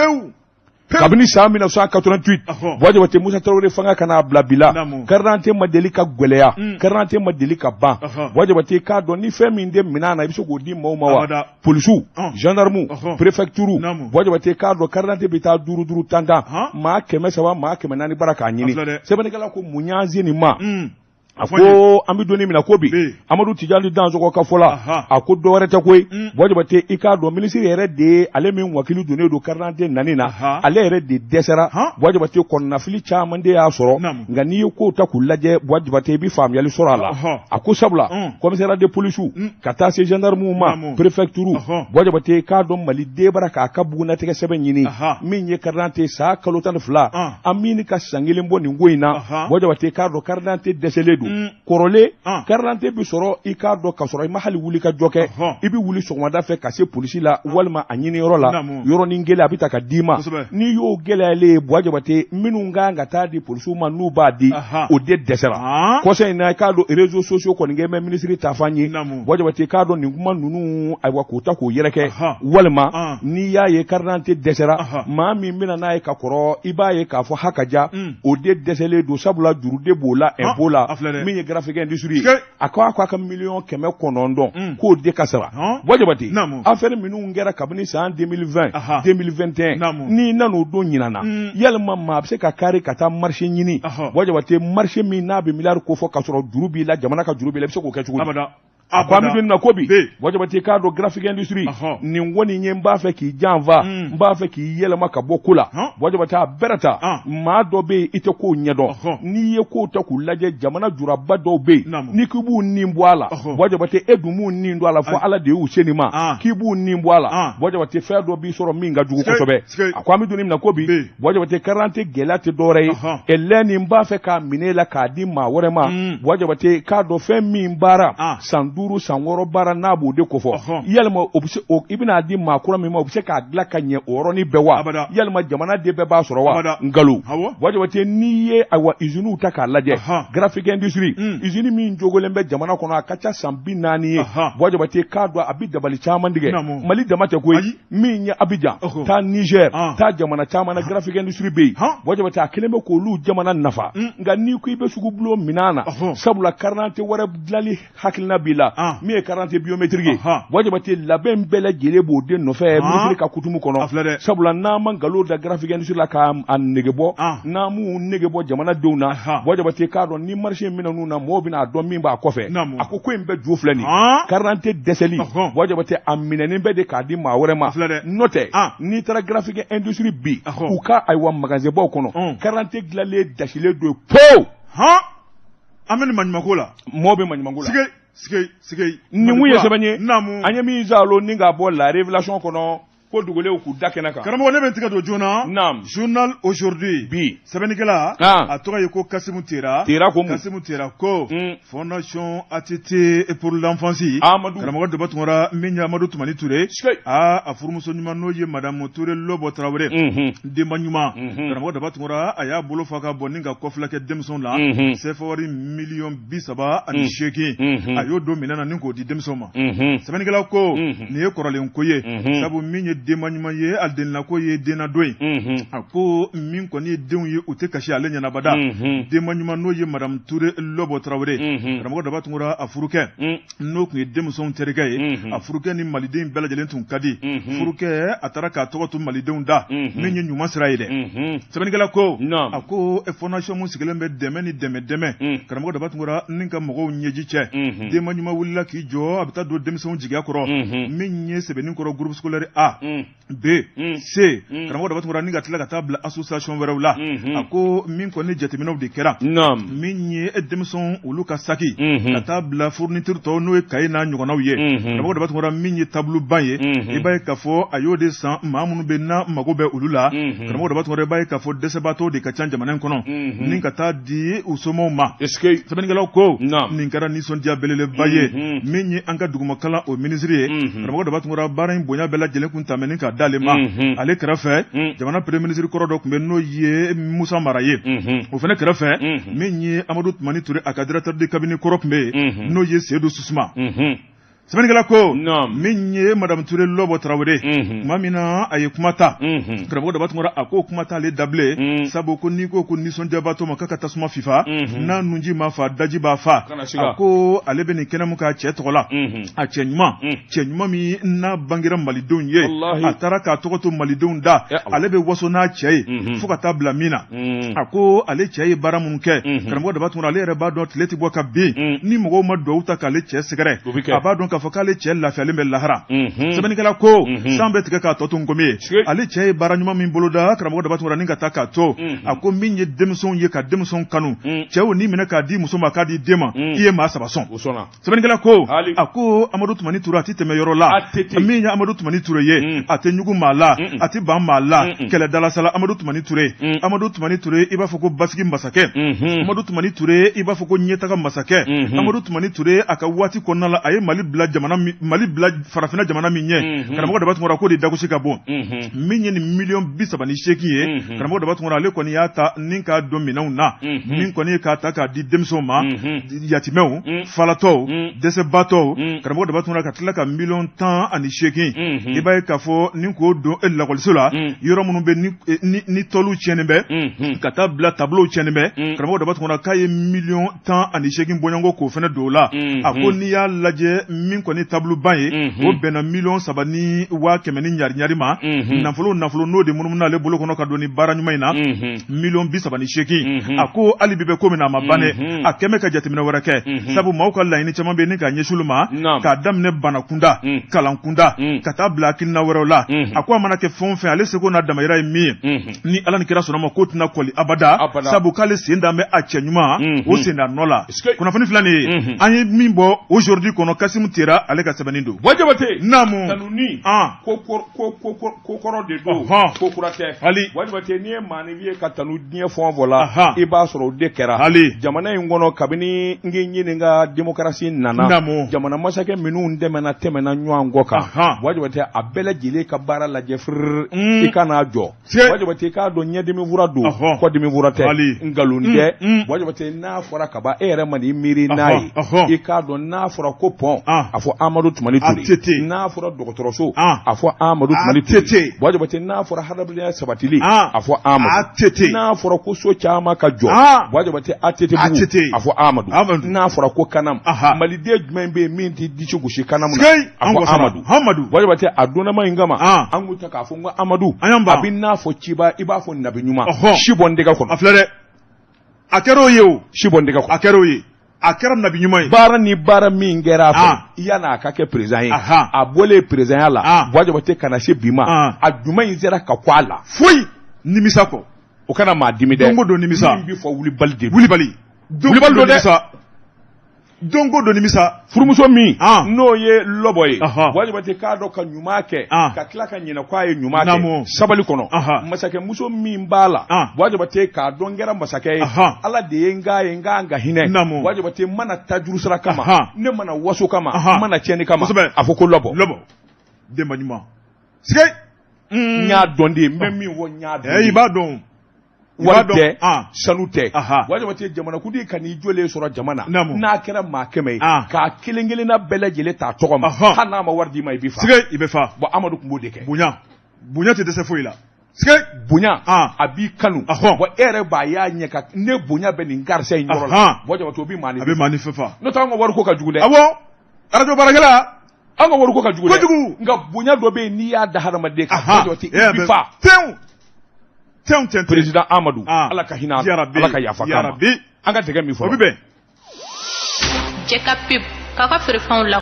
kabini sa 1988 wajabate Musa Traoré fanga kana blabila karnati madelika gweleya karnati madelika ba wajabate ka do ni femi nde mina na biso go di mawmawa polisu gendarme préfecture wajabate ka do karnati bita duru tanda ma keme sawa ma keme nani baraka nyini sebenigala ko munyazi ni ma ako ambi doni mina kobi Amadou Tidjali danzo ko kafola ako do wareta koy wajabate ikado ministre yere de ale min wakili doni do karnante nanina ale yere de desera wajabate kon nafili chama de ya soro ngani ko ta kulaje wajabate bi fam yali sorala ako sabla commissaire de police kata se gendarme ma préfecture wajabate ikado mali de baraka kabuna teke sebe nyini min ye karnante sa kalotan fla amini ka sangile mboni ngoina wajabate ikado karnante desele korole karante bi soro ikado ka soro mahali wuli ka joke ibi wuli sogmada fe ka se police la walma anyini yoro la yoro ni ngele abita ka dima ni yo gele ale bwajabate minu nganga tadi police ma nu badi o de desera conseil na kado réseaux sociaux ko ngeme ministre tafanyi bwajabate kado ni nguma nunu aywa ko ta ko yereke walma ni yaye karante desera ma mi mina na ka koro ibaye ka fo hakaja o de desele do sabula juru de bola ebola min ye graphique industrie akwa ka million keme konondo ko de kasara wajabati affaire minu ngera kabini sa 2020 2021 ni nanu do nyinana yalma ma be ka kare kata marché nyini wajabati marché mi na be milliard ko fo kasoro durubi la jamana ka durubi la be ko kechugo akwami bin na kobi wajabati ka do graphique industrie ni woni nye mba fe ki janva mba fe ki yelma ka bokula wajabati berata ma do be ite ko nyedo ni ye ko ta kulaje jamana juraba do be ni kibu nimbwala wajabati edumu nindo ala fo ala de u senima kibu nimbwala wajabati fe do bi soro minga jugo ko sobe akwami dunim na kobi wajabati 40 gelate dore eleni mba fe ka minela ka di ma worema wajabati ka do fe mi mbara sandu 5 san 6 baara n'a b'o de ko fɔ yalima i bɛna di maa kura min ma o bɛ se k'a dilan ka ɲɛ o yɔrɔnin bɛɛ wa yalima jamana den bɛɛ b'a sɔrɔ wa nkalon Wajabate n'i ye ayiwa usines ta k'a lajɛ graphic industry usine min jogolen bɛ jamana kɔnɔ a ka ca san 40 ye Wajabate k'a dɔn a bɛ dabali caman tigɛ Mali dama tɛ koyi min ye Abidjan taa Niger taa jamana caman na graphic industry bɛ yen Wajabate a kelen bɛ k'olu jamana nafa nka n'i ko i bɛ sugu bulon minan na sabula carte wɛrɛ dilanli hakilina b'i la min ye carte biométrique ye Wajabate labɛn bɛɛ lajɛlen b'o de nɔfɛ ministre ka kutumu kɔnɔ sabula n'an ma nkalon da graphic industry la k'a nege bɔ n'an m'u nege bɔ jamanadenw na Wajabate k'a dɔn ni marché min ninnu na mɔgɔw bɛna dɔn min b'a kɔfɛ a ko in bɛɛ ju filɛ nin carte dɛsɛli Wajabate a minɛnen bɛ de k'a di maa wɛrɛ ma n'o tɛ n'i taara graphic industry bi u ka ayiwa magasin baw kɔnɔ carte dilanlen dasilen don pewu an bɛ nin maɲumanko la mɔgɔ bɛ maɲumanko la sike nin kun ye sɛbɛn ye an ye min zalo ni k'a bɔ la révélation kɔnɔ ko dugulenw k'u da kɛnɛ kan karamɔgɔ ne bɛ tigɛ don joona journal aujourd'hui bi sɛbɛnnikɛla a tɔgɔ ye ko Kasimu Tera Kasimu Tera ko fondation ATT pour l'enfance karamɔgɔ deba tungara min ye Amadu Tumani Ture a furumuso ɲuman n'o ye madame Ture Lobo Traoré denba ɲuman karamɔgɔ deba tungara a y'a bolo fa ka bɔ ni ka kɔfila kɛ denmisɛnw la CFA wari miliyɔn 38 a y'o don minɛn na ni k'o di denmisɛnw ma sɛbɛnnikɛla ko nin ye kɔrɔlen ko ye sabu min ye denba ɲuman ye a delila ko ye denna dɔ ye a ko min kɔni ye denw ye u tɛ kasi ale ɲɛnabada denba ɲuman n'o ye madame Ture Lobo Traoré karamɔgɔ daba tungara a furukɛ n'o tun ye denmisɛnw terikɛ ye a furukɛ ni maliden bɛɛ lajɛlen tun ka di furukɛ a taara k'a tɔgɔ to malidenw da min ye ɲuman sira ye dɛ sɛbɛnnikɛla ko a ko fondation mun sigilen bɛ dɛmɛ ni dɛmɛ karamɔgɔ daba tungara ni ka mɔgɔw ɲɛji cɛ denba ɲuman wulila k'i jɔ a bɛ taa don denmisɛnw jigiya kɔrɔ min ye sɛbɛnni kɔrɔ groupe scolaire A B C karamɔgɔ daba tungara ni ka tila ka taa bila association wɛrɛw la a ko min kɔni jateminɛw de kɛra min ye denmisɛnw olu ka saki ka taa bila fourniture tɔw n'o ye kaye n'a ɲɔgɔnnaw ye karamɔgɔ daba tungara min ye tableau ban ye i b'a ye k'a fɔ a y'o de san maa minnu bɛ na mago bɛ olu la karamɔgɔ daba tungara i b'a ye k'a fɔ dɛsɛbaatɔw de ka ca jamana in kɔnɔ ni ka taa di u somɔgɔw ma sɛbɛnnikɛlaw ko nin kɛra nisɔndiya belebeleba ye min ye an ka dugumakalan o ministre ye karamɔgɔ daba tungara baara in bonya bɛɛ lajɛlen kun tɛmɛni ka d'ale ma ale kɛrɛfɛ jamana premier ministre kɔrɔ dɔ tun bɛ n'o ye Musa Mara ye o fana kɛrɛfɛ min ye Amadu Tumani Ture a ka directeur de cabinet kɔrɔ tun bɛ yen n'o ye Seydou Susuma sɛbɛnnikɛla ko min ye madame Ture Lobo Traoré tuma min na a ye kuma ta karamɔgɔ daba tungara a ko kuma t'ale dabilen sabu ko n'i ko ko nisɔndiyabaatɔ ma k'a ka tasuma fifa n'a nunji ma fa daji b'a fa a ko ale bɛ nin kɛnɛ mun k'a cɛ tɔgɔ la a cɛ ɲuman min n'a bangera malidenw ye a taara k'a tɔgɔ to malidenw da ale bɛ waso n'a cɛ ye fo ka taa bila min na a ko ale cɛ ye baara minnu kɛ karamɔgɔ daba tungara ale yɛrɛ b'a dɔn tile tɛ bɔ ka bin ni mɔgɔw ma duwawu ta k'ale cɛ sɛgɛrɛ a b'a dɔn k'a fɔ k'ale cɛ lafiyalen bɛ lahara sɛbɛnnikɛla ko san bɛ tigɛ k'a tɔ to nkomi ye ale cɛ ye baara ɲuman min boloda karamɔgɔ daba tungara ni ka taa k'a to a ko min ye denmisɛnw ye ka denmisɛnw kanu cɛw n'i minɛ k'a di muso ma k'a di den ma i ye maa saba sɔn sɛbɛnnikɛla ko a ko Amadu Tumani Ture a tɛ tɛmɛ yɔrɔ la min ye Amadu Tumani Ture ye a tɛ ɲugu maa la a tɛ ban maa la kɛlɛdalasala Amadu Tumani Ture Amadu Tumani Ture i b'a fɔ ko basigi masakɛ Amadu Tumani Ture i b'a fɔ ko ɲɛtaga masakɛ Amadu Tumani Ture a ka waati kɔnɔna la a ye Mali bila farafinna jamana min ye karamɔgɔ daba tungara ko de dagosi ka bon min ye nin miliyɔn 38 ye karamɔgɔ daba tungara ale kɔni y'a ta ni k'a don minɛnw na min kɔni ye k'a ta k'a di denmisɛnw ma yatimɛw falatɔw dɛsɛbaatɔw karamɔgɔ daba tungara ka tila ka miliyɔn 18 i b'a ye k'a fɔ ni k'o don lakɔliso la yɔrɔ minnu bɛ ni tɔliw tiɲɛnen bɛ ka taa bila tableau tiɲɛnen bɛ karamɔgɔ daba tungara k'a ye miliyɔn 18 bɔɲɔgɔnko k'o fana don o la a ko n'i y'a lajɛ min kɔni tableau ban ye o bɛnna miliyɔn 3 ni 100,000 ɲari ma nafolo n'o de munumunu ale bolo kɔnɔ ka don ni baara ɲuman in na miliyɔn 38 a ko hali bi bɛ ko min na a ma ban dɛ a kɛmɛ ka jateminɛ wɛrɛ kɛ sabu maaw ka laɲini caman bɛ ni k'a ɲɛsin olu ma k'a daminɛ bana kunda kalan kunda ka taa bila hakilina wɛrɛw la a ko a mana kɛ fɛn o fɛn ale seko n'a damayira ye min ye ni ala ni kira sɔnna ma k'o tɛna kɔli abada sabu k'ale sen dan bɛ a cɛ ɲuman o sen da nɔ la kunnafoni filɛ nin ye an ye min bɔ aujourd'hui kɔnɔ Kasimu Tere sera ale ka sɛbɛnni don wajibate namu tanuni ko kɔrɔ de do ko kuratɛ hali wajibate ni ye maanifi ye ka tanu diɲɛ fɔn fɔ la I b'a sɔrɔ o de kɛra hali jamana in kɔnɔ kabini n ɲininka démocratie nana jamana masakɛ minnu tɛmɛna ɲɔgɔn kɔ kan wajibate a bɛɛ lajɛlen ka baara lajɛ I kana jɔ wajibate k'a dɔn ɲɛdimi fura don kɔdimi fura tɛ nkalon tɛ wajibate n'a fɔra ka ban e yɛrɛ ma n'i miiri n'a ye I k'a dɔn n'a fɔra ko pɔn a fɔ Amadu Tumani Ture n'a fɔra dɔgɔtɔrɔso a fɔ Amadu Tumani Ture wajibate n'a fɔra hadamadenya sabatili a fɔ Amadu n'a fɔra ko so caman ka jɔ wajibate ATT a fɔ Amadu n'a fɔra ko kanam maliden jumɛn bɛ yen min tɛ disi gosi kanam na a fɔ Amadu wajibate a donnama in kama an k'u ta k'a fɔ n ko Amadu a bɛ n'a fɔ ciba I b'a fɔ nabi ɲuman si bɔ n dɛgɛ kɔnɔ a filɛ dɛ a kɛra o ye o si bɔ n dɛgɛ kɔnɔ a kɛra o ye a kɛra nabi ɲuman ye baara ni baara min kɛra a fɛ yan'a ka kɛ président ye a bɔlen présidenya la wajibate kana se bi ma a juma in sera ka kɔ a la foyi nimisa kɔ o kana maa dimi dɛ dongo don nimisa min bɛ fɔ wulibali de wulibali don dɛ dongo don nimisa furumuso min n'o ye lɔbɔ ye wajibate k'a dɔn ka ɲuman kɛ ka tila ka ɲinɛ k'a ye ɲuman kɛ sabali kɔnɔ masakɛmuso min b'a la wajibate k'a dɔn kɛra masakɛ ye Ala de ye n k'an ka hinɛ wajibate mana taa juru sira kama ne mana waso kama mana tiɲɛni kama a fɔ ko lɔbɔ denba ɲuman sike n y'a dɔn de n bɛ min fɔ n y'a dɔn i b'a dɔn wari tɛ sanu tɛ wajibate jamanakuntigi ka n'i jɔlen sɔrɔ jamana n'a kɛra maa 100 ye k'a kelen kelenna bɛɛ lajɛlen ta tɔgɔ ma hali n'a ma wari d'i ma I bɛ fa i bɛ fa bon Amadu tun b'o de kɛ bonya tɛ dɛsɛ foyi la bonya a b'i kanu bon e yɛrɛ b'a y'a ɲɛ ka ne bonya bɛ nin garisa in yɔrɔ la wajibate o bɛ maa ni fɛfa n'o tɛ an ka wari ko ka jugu dɛ awɔ radio baarakɛla an ka wari ko ka jugu dɛ nka bonya dɔ bɛ yen n'i y'a da hadamaden kan wajibate I bɛ fa président Amadu Ala ka hinɛ Ala ka yafa kama an ka tɛgɛ min fɔ o bɛ bɛn Jeka pip k'a feere fɛnw la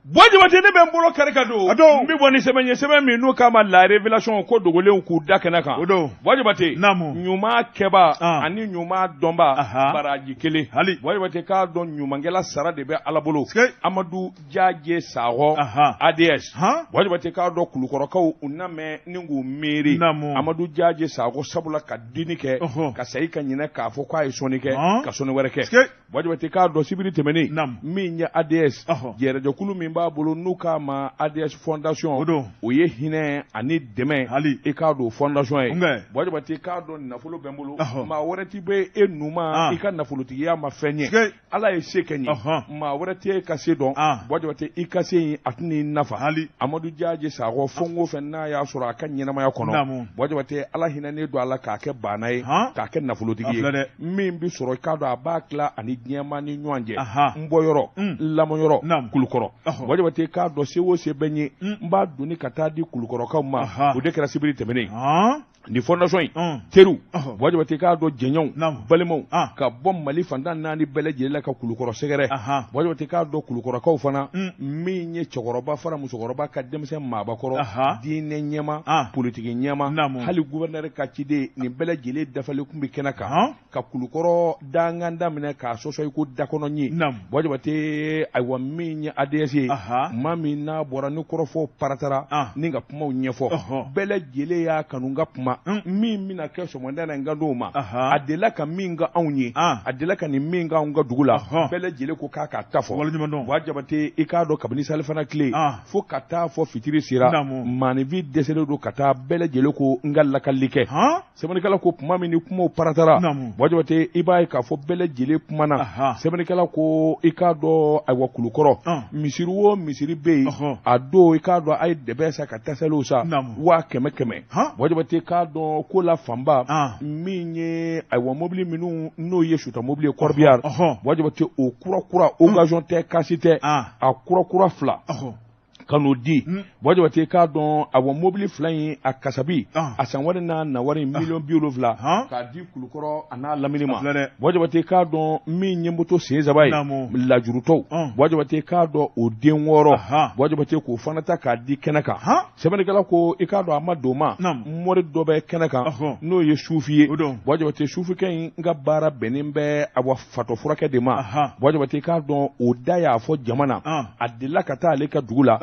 wajibate ne bɛ n bolo kari ka don n bɛ bɔ ni sɛbɛn ye sɛbɛn min n'u k'a ma la révélation ko dogolenw k'u da kɛnɛ kan wajibate ɲuman kɛba ani ɲuman dɔnba baraji kelen wajibate k'a dɔn ɲumankɛla sara de bɛ Ala bolo Amadu Jaje Sakɔ ADS wajibate k'a dɔn kulukɔrɔkaw u na mɛn ni k'u miiri Amadu Jaje Sakɔ sabula ka dini kɛ ka sayi ka ɲinɛ k'a fɔ k'a ye sɔnni kɛ ka sɔnni wɛrɛ kɛ wajibate k'a dɔn sibiri tɛmɛnen min ye ADS yɛrɛjɛkulu min b'a bolo n'u k'a ma ADS fondation o ye hinɛ ani dɛmɛ I k'a dɔn fondation ye wajibate k'a dɔn nafolo bɛ n bolo maa wɛrɛ t'i bɛ e numa I ka nafolotigiya ma fɛn ye Ala ye se kɛ n ye maa wɛrɛ t'e ka se dɔn wajibate I ka se in a tɛn'i nafa Amadu Jaje Sakɔ fɛn o fɛn n'a y'a sɔrɔ a ka ɲɛnamaya kɔnɔ wajibate Ala hinɛnen don a la k'a kɛ bana ye k'a kɛ nafolotigi ye min bi sɔrɔ I k'a dɔn a b'a tila ani diɲɛma ni ɲɔgɔn cɛ n bɔyɔrɔ lamɔyɔrɔ kulukɔrɔ wajibate k'a dɔn se o se bɛ n ye n b'a donni ka taa di kulukɔrɔkaw ma o de kɛra sibiri tɛmɛnen ni fondation in teriw wajibate k'a dɔn jɛɲɔgɔnw balimaw ka bɔ Mali fantan 4 bɛɛ lajɛlen la ka kulukɔrɔ sɛgɛrɛ wajibate k'a dɔn kulukɔrɔkaw fana min ye cɛkɔrɔba fara musokɔrɔba ka denmisɛn maabakɔrɔ diinɛ ɲɛma politiki ɲɛma hali gouverneur ka ciden nin bɛɛ lajɛlen dafalen kun bɛ kɛnɛ kan ka kulukɔrɔ danganda minɛ k'a sɔsɔ I ko dakɔnɔ ye wajibate ayiwa min ye ADS ye maa min n'a bɔra ni kɔrɔfɔw paratara ni ka kumaw ɲɛfɔ bɛɛ lajɛlen y'a kanu n ka kuma min bɛna kɛ sɔgɔmada na n ka d'o ma a delila ka min ka anw ye a delila ka nin min ka anw ka dugu la bɛɛ lajɛlen ko k'a ta fɔ wajibate I k'a dɔn kabini salifana tile fo ka taa fɔ fitiri sera maanifin dɛsɛlen don ka taa bɛɛ lajɛlen ko n ka lakali kɛ sɛbɛnnikɛla ko tuma min ni kumaw paratara wajibate I b'a ye k'a fɔ bɛɛ lajɛlen kumana sɛbɛnnikɛla ko I k'a dɔn ayiwa kulukɔrɔ misiri o misiri bɛ yen a don I k'a dɔn a ye dɛbɛ sa ka tasaliw sa 100,000 wajibate k'a dɔn ko la fanba min ye ayiwa mobili minnu n'o ye suta mobili ye kɔrɔbiyari wajibate o kura occasion tɛ kasi tɛ a kura 2 kanu di waje wate ka don awon mobile flying a kasabi a san wari na wari million biolofla ka di kulukoro ana laminima waje wate ka don min nyemboto se zabai la juruto waje wate ka don o den woro waje wate ko fanata ka di kenaka sebene kala ko e ka don amadoma mori dobe kenaka no ye sufiye waje wate sufi ken nga bara benimbe awa fato furake de ma waje wate ka don o daya fo jamana adilla kata ale ka dugula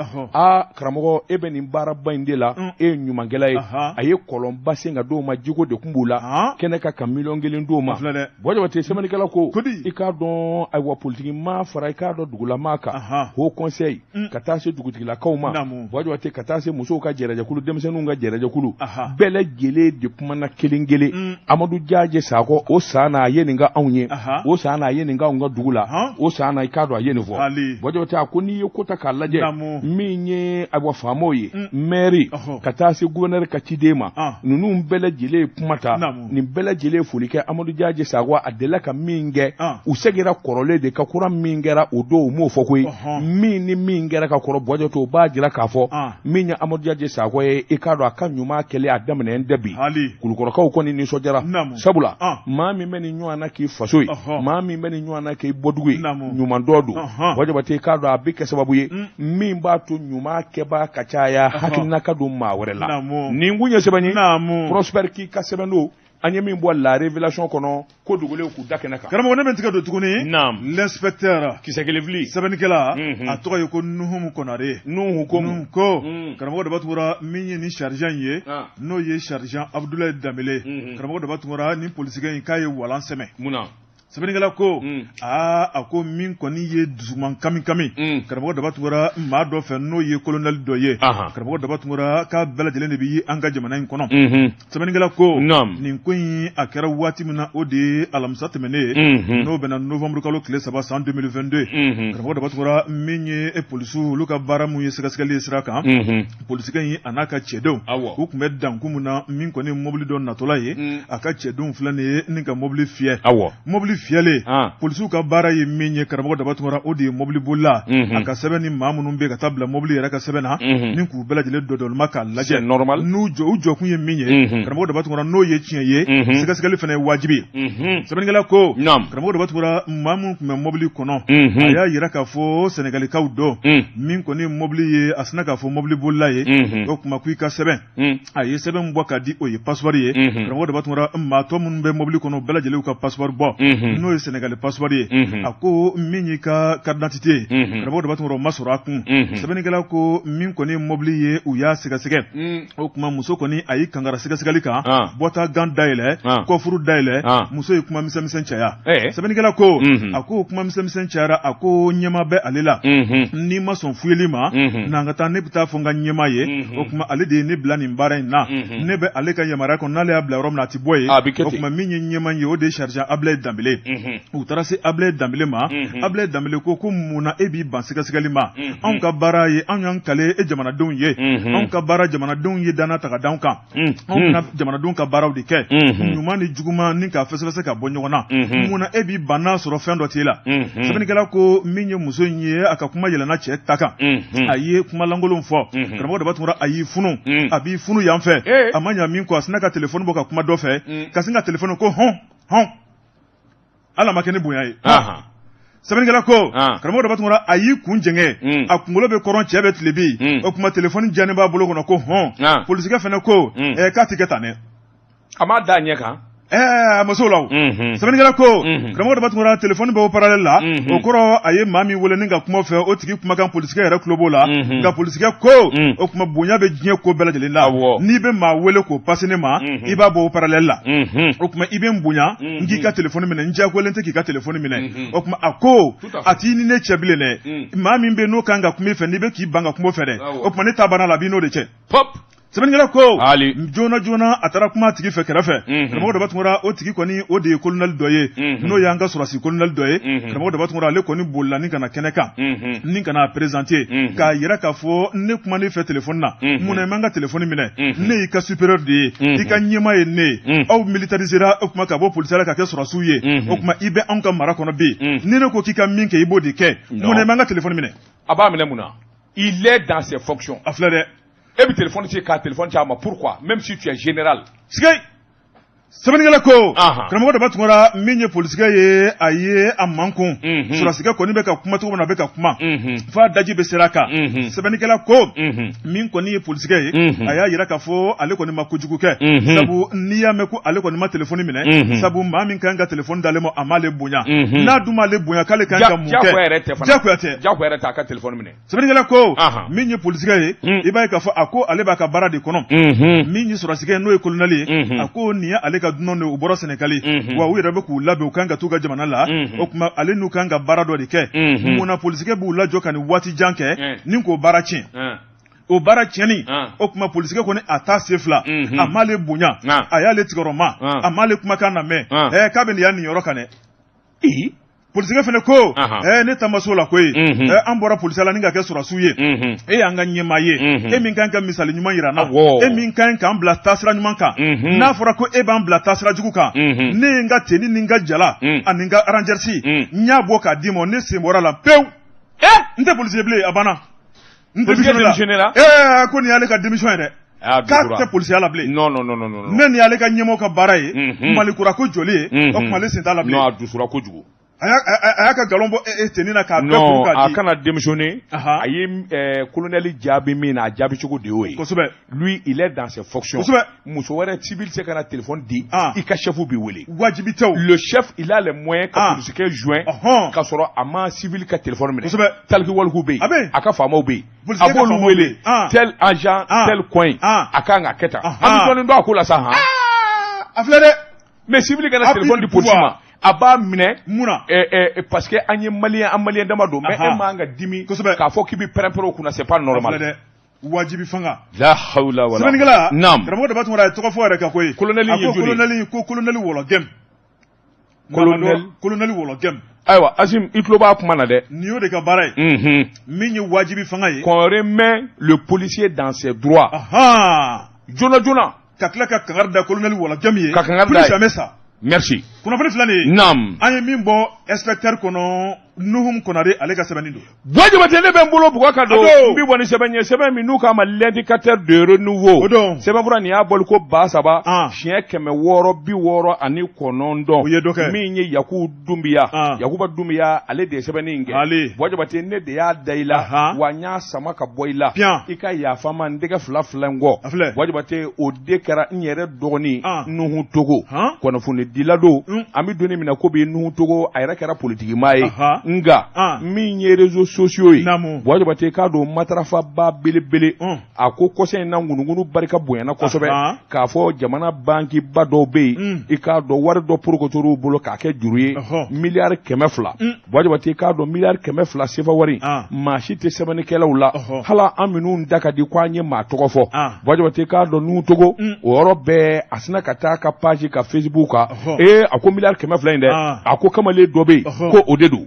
karamogo ebe ni bara bande la nyumangela ye aye kolomba senga do ma jigo de kumbula keneka ka million gelen do ma waje wate semani kala ko ika don aywa politique ma fara ika do dugula maka ho conseil kata se dugutigi la kawma waje wate kata se muso ka jeraja kulu demsenu nga jeraja kulu bele gele de kuma na kelengele amadu jaje sako o sana ye ninga awnye o sana ye ninga nga dugula o sana ika do ye nevo waje wate akoni yokota kalaje minye abwa famoye mary katase gouverneur katidema nunu bele jile pumata ni bele jile fulike amadu jaje sagwa adela ka minge usegera korole de kakura mingera odo mo fokwe mini mingera ka koro bojo to ba jira ka fo minya amadu jaje sagwa e kado akanyuma kele adam ne ndebi kulukoro ka ukoni ni sojara sabula mami meni nywana ki fasoi mami meni nywana ki bodugwe nyuma ndodu bojo bate kado abike sababu ye mimba to nyuma keba kachaya hakina kadu mawerela ningunye sebani prosper ki kasebano anye mimbo la révélation kono ko dugule ku dakenaka karamo ne bentika do tukuni l'inspecteur kisekelevli sebani kala atoka yoko nuhum konare nuhu ko karamo de batura minye ni sergent ye no ye sergent Abdoulaye Damele karamo de batura ni politique kaye walan seme muna sebengala ko ako min koni ye dusuman kami karabo da batura ma do fe no ye colonel do ye karabo da batura ka bela jele ne bi anga jamana in kono sebengala ko nin kun akara wati mina odi alamsa temene no bena novembre kalo clé saba 2022 karabo da batura minye e polisu luka baramu ye sagaskali sraka politika yi anaka chedo hukume dankumuna min koni mobile don natola ye aka chedo flane ninka mobile fie mobile fiale polisu ka bara ye menye karabo da batuma odi mobile bulla aka sebeni mamunu be ka tabla mobile yara ka sebena ninku bela jele dodol maka laje normal nu jo kun ye menye karabo da batuma no ye chien ye sigasikali fene wajibi sebeni gala ko karabo da batuma mamun kuma mobile kono aya yara ka fo senegali ka udo min ko ni mobile ye asna ka fo mobile bulla ye o kuma ku ka seben aye seben bo ka di o ye password ye karabo da batuma ma to mun be mobile kono bela jele ka password bo no ye Sénégal passeport ye ako minyi ka carte d'identité karabo de batoro masura kun sabeni gala ko min koni mobile ye u ya sigasige o kuma muso koni ayi kangara sigasigali kan bota gan daile ko furu daile muso ye kuma misemisen caya sabeni gala ko ako kuma misemisen cara ako nyema be alela ni ma son fuyeli ma na ngata ne bita fonga nyema ye o kuma ale de ne bla ni mbara na ne be ale ka yamara ko nale abla rom na tiboye o kuma minyi nyema ye o de charger Ablaye Dambele u tarase Ablaye Dambele ma Ablaye Dambele ko muna ebi bansigagali ma an ka bara ye an yan kale e jamana don ye an ka bara jamana don ye dana taga down kan an na jamana don ka baraw de ke nyuma ni juguma ni ka fesefese ka bɔ ɲɔgɔn na muna ebi banna sɔrɔ fɛn dɔ tela sabenikɛla ko min ye muso ye aka kuma yɛlɛna cɛ ta kan a ye kuma langolon fɔ karamɔgɔ daba tungura a y'i funu a b'i funu yan fɛ a ma ɲa min kɔ a sina ka telefɔni bɔ ka kuma dɔ fɛ ka sin ka telefɔni ko hɔn ala ma kɛ ni bonya ye sabenikɛla ko karamɔgɔ daba tungura a y'i kun jɛngɛ a kunkolo bɛ kɔrɔn cɛ bɛ tile bi o kuma telefɔni jannen b'a bolo kɔnɔ ko polisikɛ fɛnɛ ko k'a ti kɛ tan dɛ a m'a da ɲɛ kan muso la sabenikɛla ko karamɔgɔ daba tungura telefɔni bɛ o parallèle la o kɔrɔ a ye maa min wele ni ka kuma fɛ o tigi kumakan polisikɛ yɛrɛ tulo b'o la nka polisikɛ ko o kuma bonya bɛ diɲɛ ko bɛɛ lajɛlen la n'i bɛ maa wele k'o passe ne ma i b'a bɔ o parallèle la o kuma i bɛ n bonya n k'i ka telefɔni minɛ n diyagoyalen tɛ k'i ka telefɔni minɛ o kuma a ko a t'i ni ne cɛ bilen dɛ maa min bɛ n'o kan ka kuma i fɛ n'i bɛ k'i ban ka kuma o fɛ dɛ o kuma ne ta banna la a b'i n'o de cɛ sabenikɛla ko joona a taara kuma tigi fɛ kɛrɛfɛ karamɔgɔ daba tungura o tigi kɔni o de ye colonel dɔ ye n'o y'an ka sɔrɔsi colonel dɔ ye karamɔgɔ daba tungura ale kɔni bolila ni kana kɛnɛ kan ni kana présenter k'a yira k'a fɔ ne kuma ne fɛ telefɔni na munna i man ka telefɔni minɛ ne y'i ka supérieur de ye i ka ɲɛma ye ne ye aw militarisera o kuma ka bɔ polisiya la ka kɛ sɔrɔsiw ye o kuma i bɛ anw ka mara kɔnɔ bi ni ne ko k'i ka min kɛ i b'o de kɛ munna i man ka telefɔni minɛ a b'a minɛ mun na Il est dans ses fonctions. Et puis téléphone, c'est qu'un téléphone, pourquoi? Même si tu es général. Sabanigala ko karamɔgɔ daba tungara min ye polisikɛ ye a ye a man kun sɔrɔsikɛ kɔni bɛ ka kuma cogo min na a bɛ ka kuma f'a daji bɛ sera a kan sɛbɛnnikɛla ko min kɔni ye polisikɛ ye a y'a yira k'a fɔ ale kɔni ma kojugu kɛ sabu n'i y'a mɛn ko ale kɔni ma telefɔni minɛ sabu maa min kan ka telefɔni d'ale ma a m'ale bonya n'a dun m'ale bonya k'ale kan ka mun kɛ jagoya tɛ a ka telefɔni minɛ sɛbɛnnikɛla ko min ye polisikɛ ye i b'a ye k'a fɔ a ko ale b'a ka baara de kɔnɔ min ye sɔrɔsikɛ ye n'o ye kolonɛli ye a ko nin ye ale ka dunan de u bɔra Sénégali wa u yɛrɛ bɛ k'u labɛn u kan ka t'u ka jamana la o kuma ale n'u kan ka baara dɔ de kɛ mun na polisikɛ b'u lajɔ ka nin waati jan kɛ ni k'o baara tiɲɛ o baara tiɲɛni o kuma polisikɛ kɔni a t'a sen fila a m'ale bonya a y'ale tigɛrɔma a m'ale kumakan lamɛn k'a bɛ nin y'a nin yɔrɔ kan dɛ polisikɛ fɛnɛ ko ne ta ma s'o la koyi an bɔra polisiya la ni ka kɛ sɔrɔsiw ye e y'an ka ɲɛmaa ye e min kan ka misali ɲuman yira n na e min kan k'an bila taasira ɲuman kan n'a fɔra ko e b'an bila taasira jugu kan ne ye n ka teni ni n ka jala ani n ka aranjɛrisi n y'a bɔ k'a d'i ma ne sen bɔra la pewu n tɛ polisiye bilen a banna n démissionné la ko nin y'ale ka démission ye dɛ k'a tɛ polisiya la bilen ne nin y'ale ka ɲɛmɔgɔ ka baara ye malikura ko joli ye o kuma ale sen t'a la bilen a dusura kojugu a y'a ka galon bɔ teni na k'a bɛɛ furu k'a di a kana démissionner a ye colonel jaabi min na a jaabi cogo de y'o ye kosɛbɛ lui il est dans ses fonctions kosɛbɛ muso wɛrɛ civil se ka na téléphone di i ka chef b'i wele wajibi tɛw le chef il a les moyens ka polisikɛ joint ka sɔrɔ a ma civil ka téléphone minɛ kosɛbɛ taliki waliku bɛ yen a ka faamaw bɛ yen a b'olu wele tel agent tel coin a kan ka kɛ tan an bɛ dɔɔnin dɔn a ko la sa han a filɛ dɛ mais civil ka na téléphone di polisi ma a b'a minɛ munna parce que an ye maliyɛn dama don mais e man ka dimi k'a fɔ k'i bɛ pɛrɛn-pɛrɛn o kunna c'est pas normal wajibi fanga la hawla wala sɛbɛnnikɛla naam karamɔgɔ daba tungara a ye tɔgɔ fɔ yɛrɛ kan koyi colonel ye joli ko colonel Wɔlɔgɛm colonel Wɔlɔgɛm ayiwa Asim i tulo b'a kuma na dɛ nin y'o de ka baara ye min ye wajibi fanga ye qu'on remet le policier dans ses droits joona joona ka tila ka kangari da colonel Wɔlɔgɛm ye ka kangari da jamais ça merci kunnafoni filɛ nin ye naam an ye min bɔ inspecteur kɔnɔ Nuhum Konare ale ka sɛbɛnni don Wajibate ne bɛ n bolo bugɔ ka don n bi bɔ ni sɛbɛn ye sɛbɛn min n'u k'a ma l'indicateur de renouveau sɛbɛn fura nin y'a bɔli ko 3,000 siɲɛ 669 u ye dɔ kɛ min ye Yakubu Dunbiya ale de ye sɛbɛnni in kɛ Wajibate ne de y'a da i la wa n y'a sama ka bɔ i la i ka yafa ma n tɛgɛ fila in kɔ Wajibate o de kɛra n yɛrɛ dɔgɔnin Nuhu Togo kunnafoni dila don an bɛ donni min na ko bi Nuhu Togo a yɛrɛ kɛra politikimaa ye nga min ye réseaux sociaux ye Wajibate k'a don matarafa ba belebele a ko kɔsɛn in na ŋunugunu barika bonyana kosɛbɛ k'a fɔ jamana banki ba dɔw bɛ yen i k'a dɔn wari dɔ porokotor'u bolo k'a kɛ juru ye miliyari 200 Wajibate k'a dɔn miliyari 200 sefa wari maa si tɛ sɛbɛnnikɛlaw la hala an minnu da ka di ko an ye maa tɔgɔ fɔ Wajibate k'a dɔn Nuhu Togo o yɔrɔ bɛɛ a sina ka taa ka page ka Facebook kan a ko miliyari 200 in dɛ a ko kamalen dɔ bɛ yen ko o de don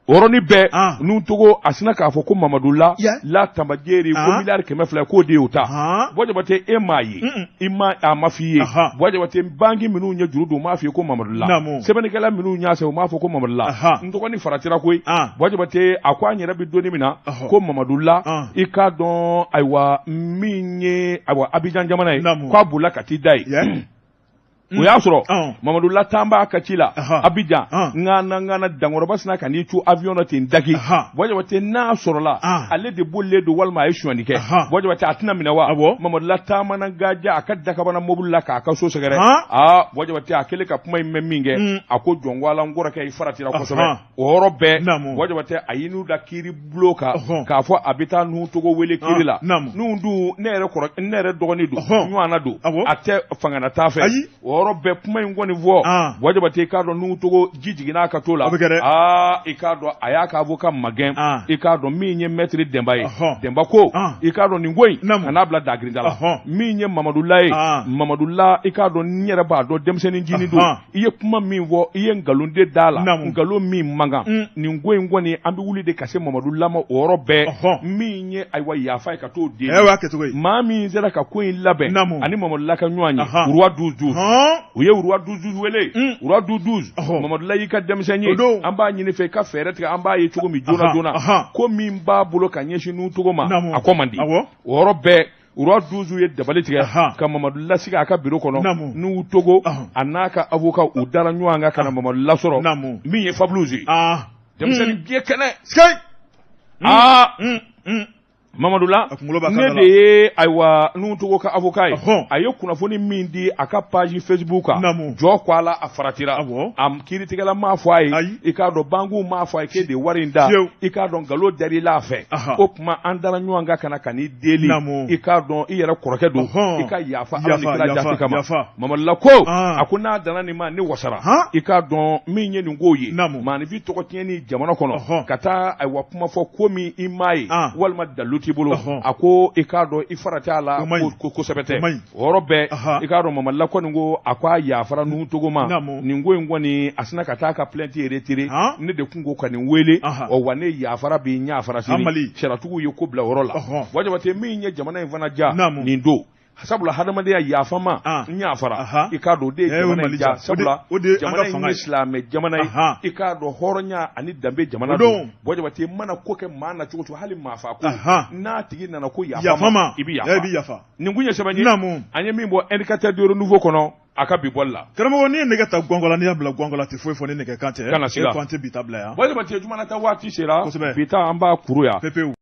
Oroni bɛɛ Nuhu Togo a sina k'a fɔ ko Mamadu la Tambajeri ko miliyari 200 k'o de y'o ta Wajibate e m'a ye i ma a ma f'i ye Wajibate banki minnu ye juru don u m'a f'i ye ko Mamadu la sɛbɛnnikɛla minnu y'a sɛ u m'a fɔ ko Mamadu la n dɔgɔnin faratira koyi Wajibate a ko an yɛrɛ bɛ donni min na ko Mamadu la i k'a dɔn ayiwa min ye ayiwa Abidjan jamana ye k'a bolila ka t'i da ye o y'a sɔrɔ Mamadu la tan b'a ka ci la Abidjan ŋana dankɔrɔba sina ka n'i cu avion na ten daki Wajibate n'a sɔrɔla ale de bolilen don walima a ye suɲɛni kɛ Wajibate a tɛna minɛ wa Mamadu la taamana gaja a ka dakabana mobili la k'a ka so sɛgɛrɛ Wajibate a kɛlen ka kuma in mɛn min kɛ a ko jɔn ko ala n kɔrɔkɛ i faratira kosɛbɛ o yɔrɔ bɛɛ Wajibate a ye n'u da kiiri bulon kan k'a fɔ a bɛ taa Nuhu Togo wele kiiri la Nuhu dun ne yɛrɛ dɔgɔnin don ɲɔgɔnna don a tɛ fangana t'a fɛ yɔrɔ bɛɛ kuma in kɔni fɔ Wajibate k'a dɔn Nuhu Togo ji jiginna ka to la i k'a dɔn a y'a ka avocat magɛn i k'a dɔn min ye maître Demba ye Demba ko i k'a dɔn nin ko in a n'a bila dagirinda la min ye Mamadu la ye Mamadu la i k'a dɔn n yɛrɛ b'a dɔn denmisɛnnin jini don i ye kuma min fɔ i ye nkalonde da la nkalon min man kan nin ko in kɔni an bɛ wuli de ka se Mamadu la ma o yɔrɔ bɛɛ min ye ayiwa yafa ye ka t'o den maa min sera ka ko in labɛn ani Mamadu la ka ɲɔgɔn ye roi 12 u ye roi 12 wele roi 12 Mamadu Layi ka denmisɛnnin an b'a ɲini fɛ ka fɛɛrɛ tigɛ an b'a ye cogo min joona joona ko min b'a bolo ka ɲɛsin n'u togo ma a ko man di o yɔrɔ bɛɛ roi 12 ye dabali tigɛ ka Mamadu lasigi a ka bureau kɔnɔ n'u togo a n'a ka avocat u dara ɲɔgɔn kan ka na Mamadu lasɔrɔ min ye Fabulouz ye denmisɛnnin biye kɛnɛ Mamadu la ne de ye ayiwa n'u togo ka avocat ye a ye kunnafoni min di a ka page Facebook kan jɔ ko ala a faratira a kiiritigɛla m'a fɔ a ye i k'a dɔn banku m'a fɔ a ye k'e de wari in da i k'a dɔn nkalon darila a fɛ o tuma an dara ɲɔgɔn kan ka na ka n'i deli i k'a dɔn i yɛrɛ kɔrɔkɛ don i ka yafa ala ni kira jati kama Mamadu la ko a ko n'a danna nin ma ne wasara i k'a dɔn min ye nin ko ye maanifin tɔgɔ tiɲɛni jamana kɔnɔ ka taa ayiwa kuma fɔ ko min i m'a ye walima dalu t'i bolo a ko i k'a dɔn i farati a la kosɛbɛ tɛ o yɔrɔ bɛɛ i k'a dɔn Mamadu la kɔni ko a ko a yafara n'u togo ma nin ko in kɔni a sina ka taa ka plainte retiré ne de kun ko ka nin wele wa ne yafara bi n yafara sini sariyatigiw ye ko bila o yɔrɔ la wajabate min ye jamana in fana ja nin don sabula hadamadenya yafama n yafara i k'a dɔn o de ye jamana in ja sabula jamana in ye silamɛ jamana ye i k'a dɔn hɔrɔnya ani danbe jamana don wajabate mana ko kɛ maa na cogo cogo hali maa faa ko n'a tigi nana ko yafama i bi yafa nin kun ye sɛbɛn ye an ye min bɔ indicateur de renouveau kɔnɔ a ka bi bɔli la karamɔgɔ n'i ye nɛgɛ ta gɔngɔla n'i y'a bila gɔngɔla tɛ foyi fɔ ni nɛgɛ kan tɛ kana siga ko an tɛ bi ta bila yan wajabate jumɛn ta waati sera bi ta an b'a kuru yan pepewu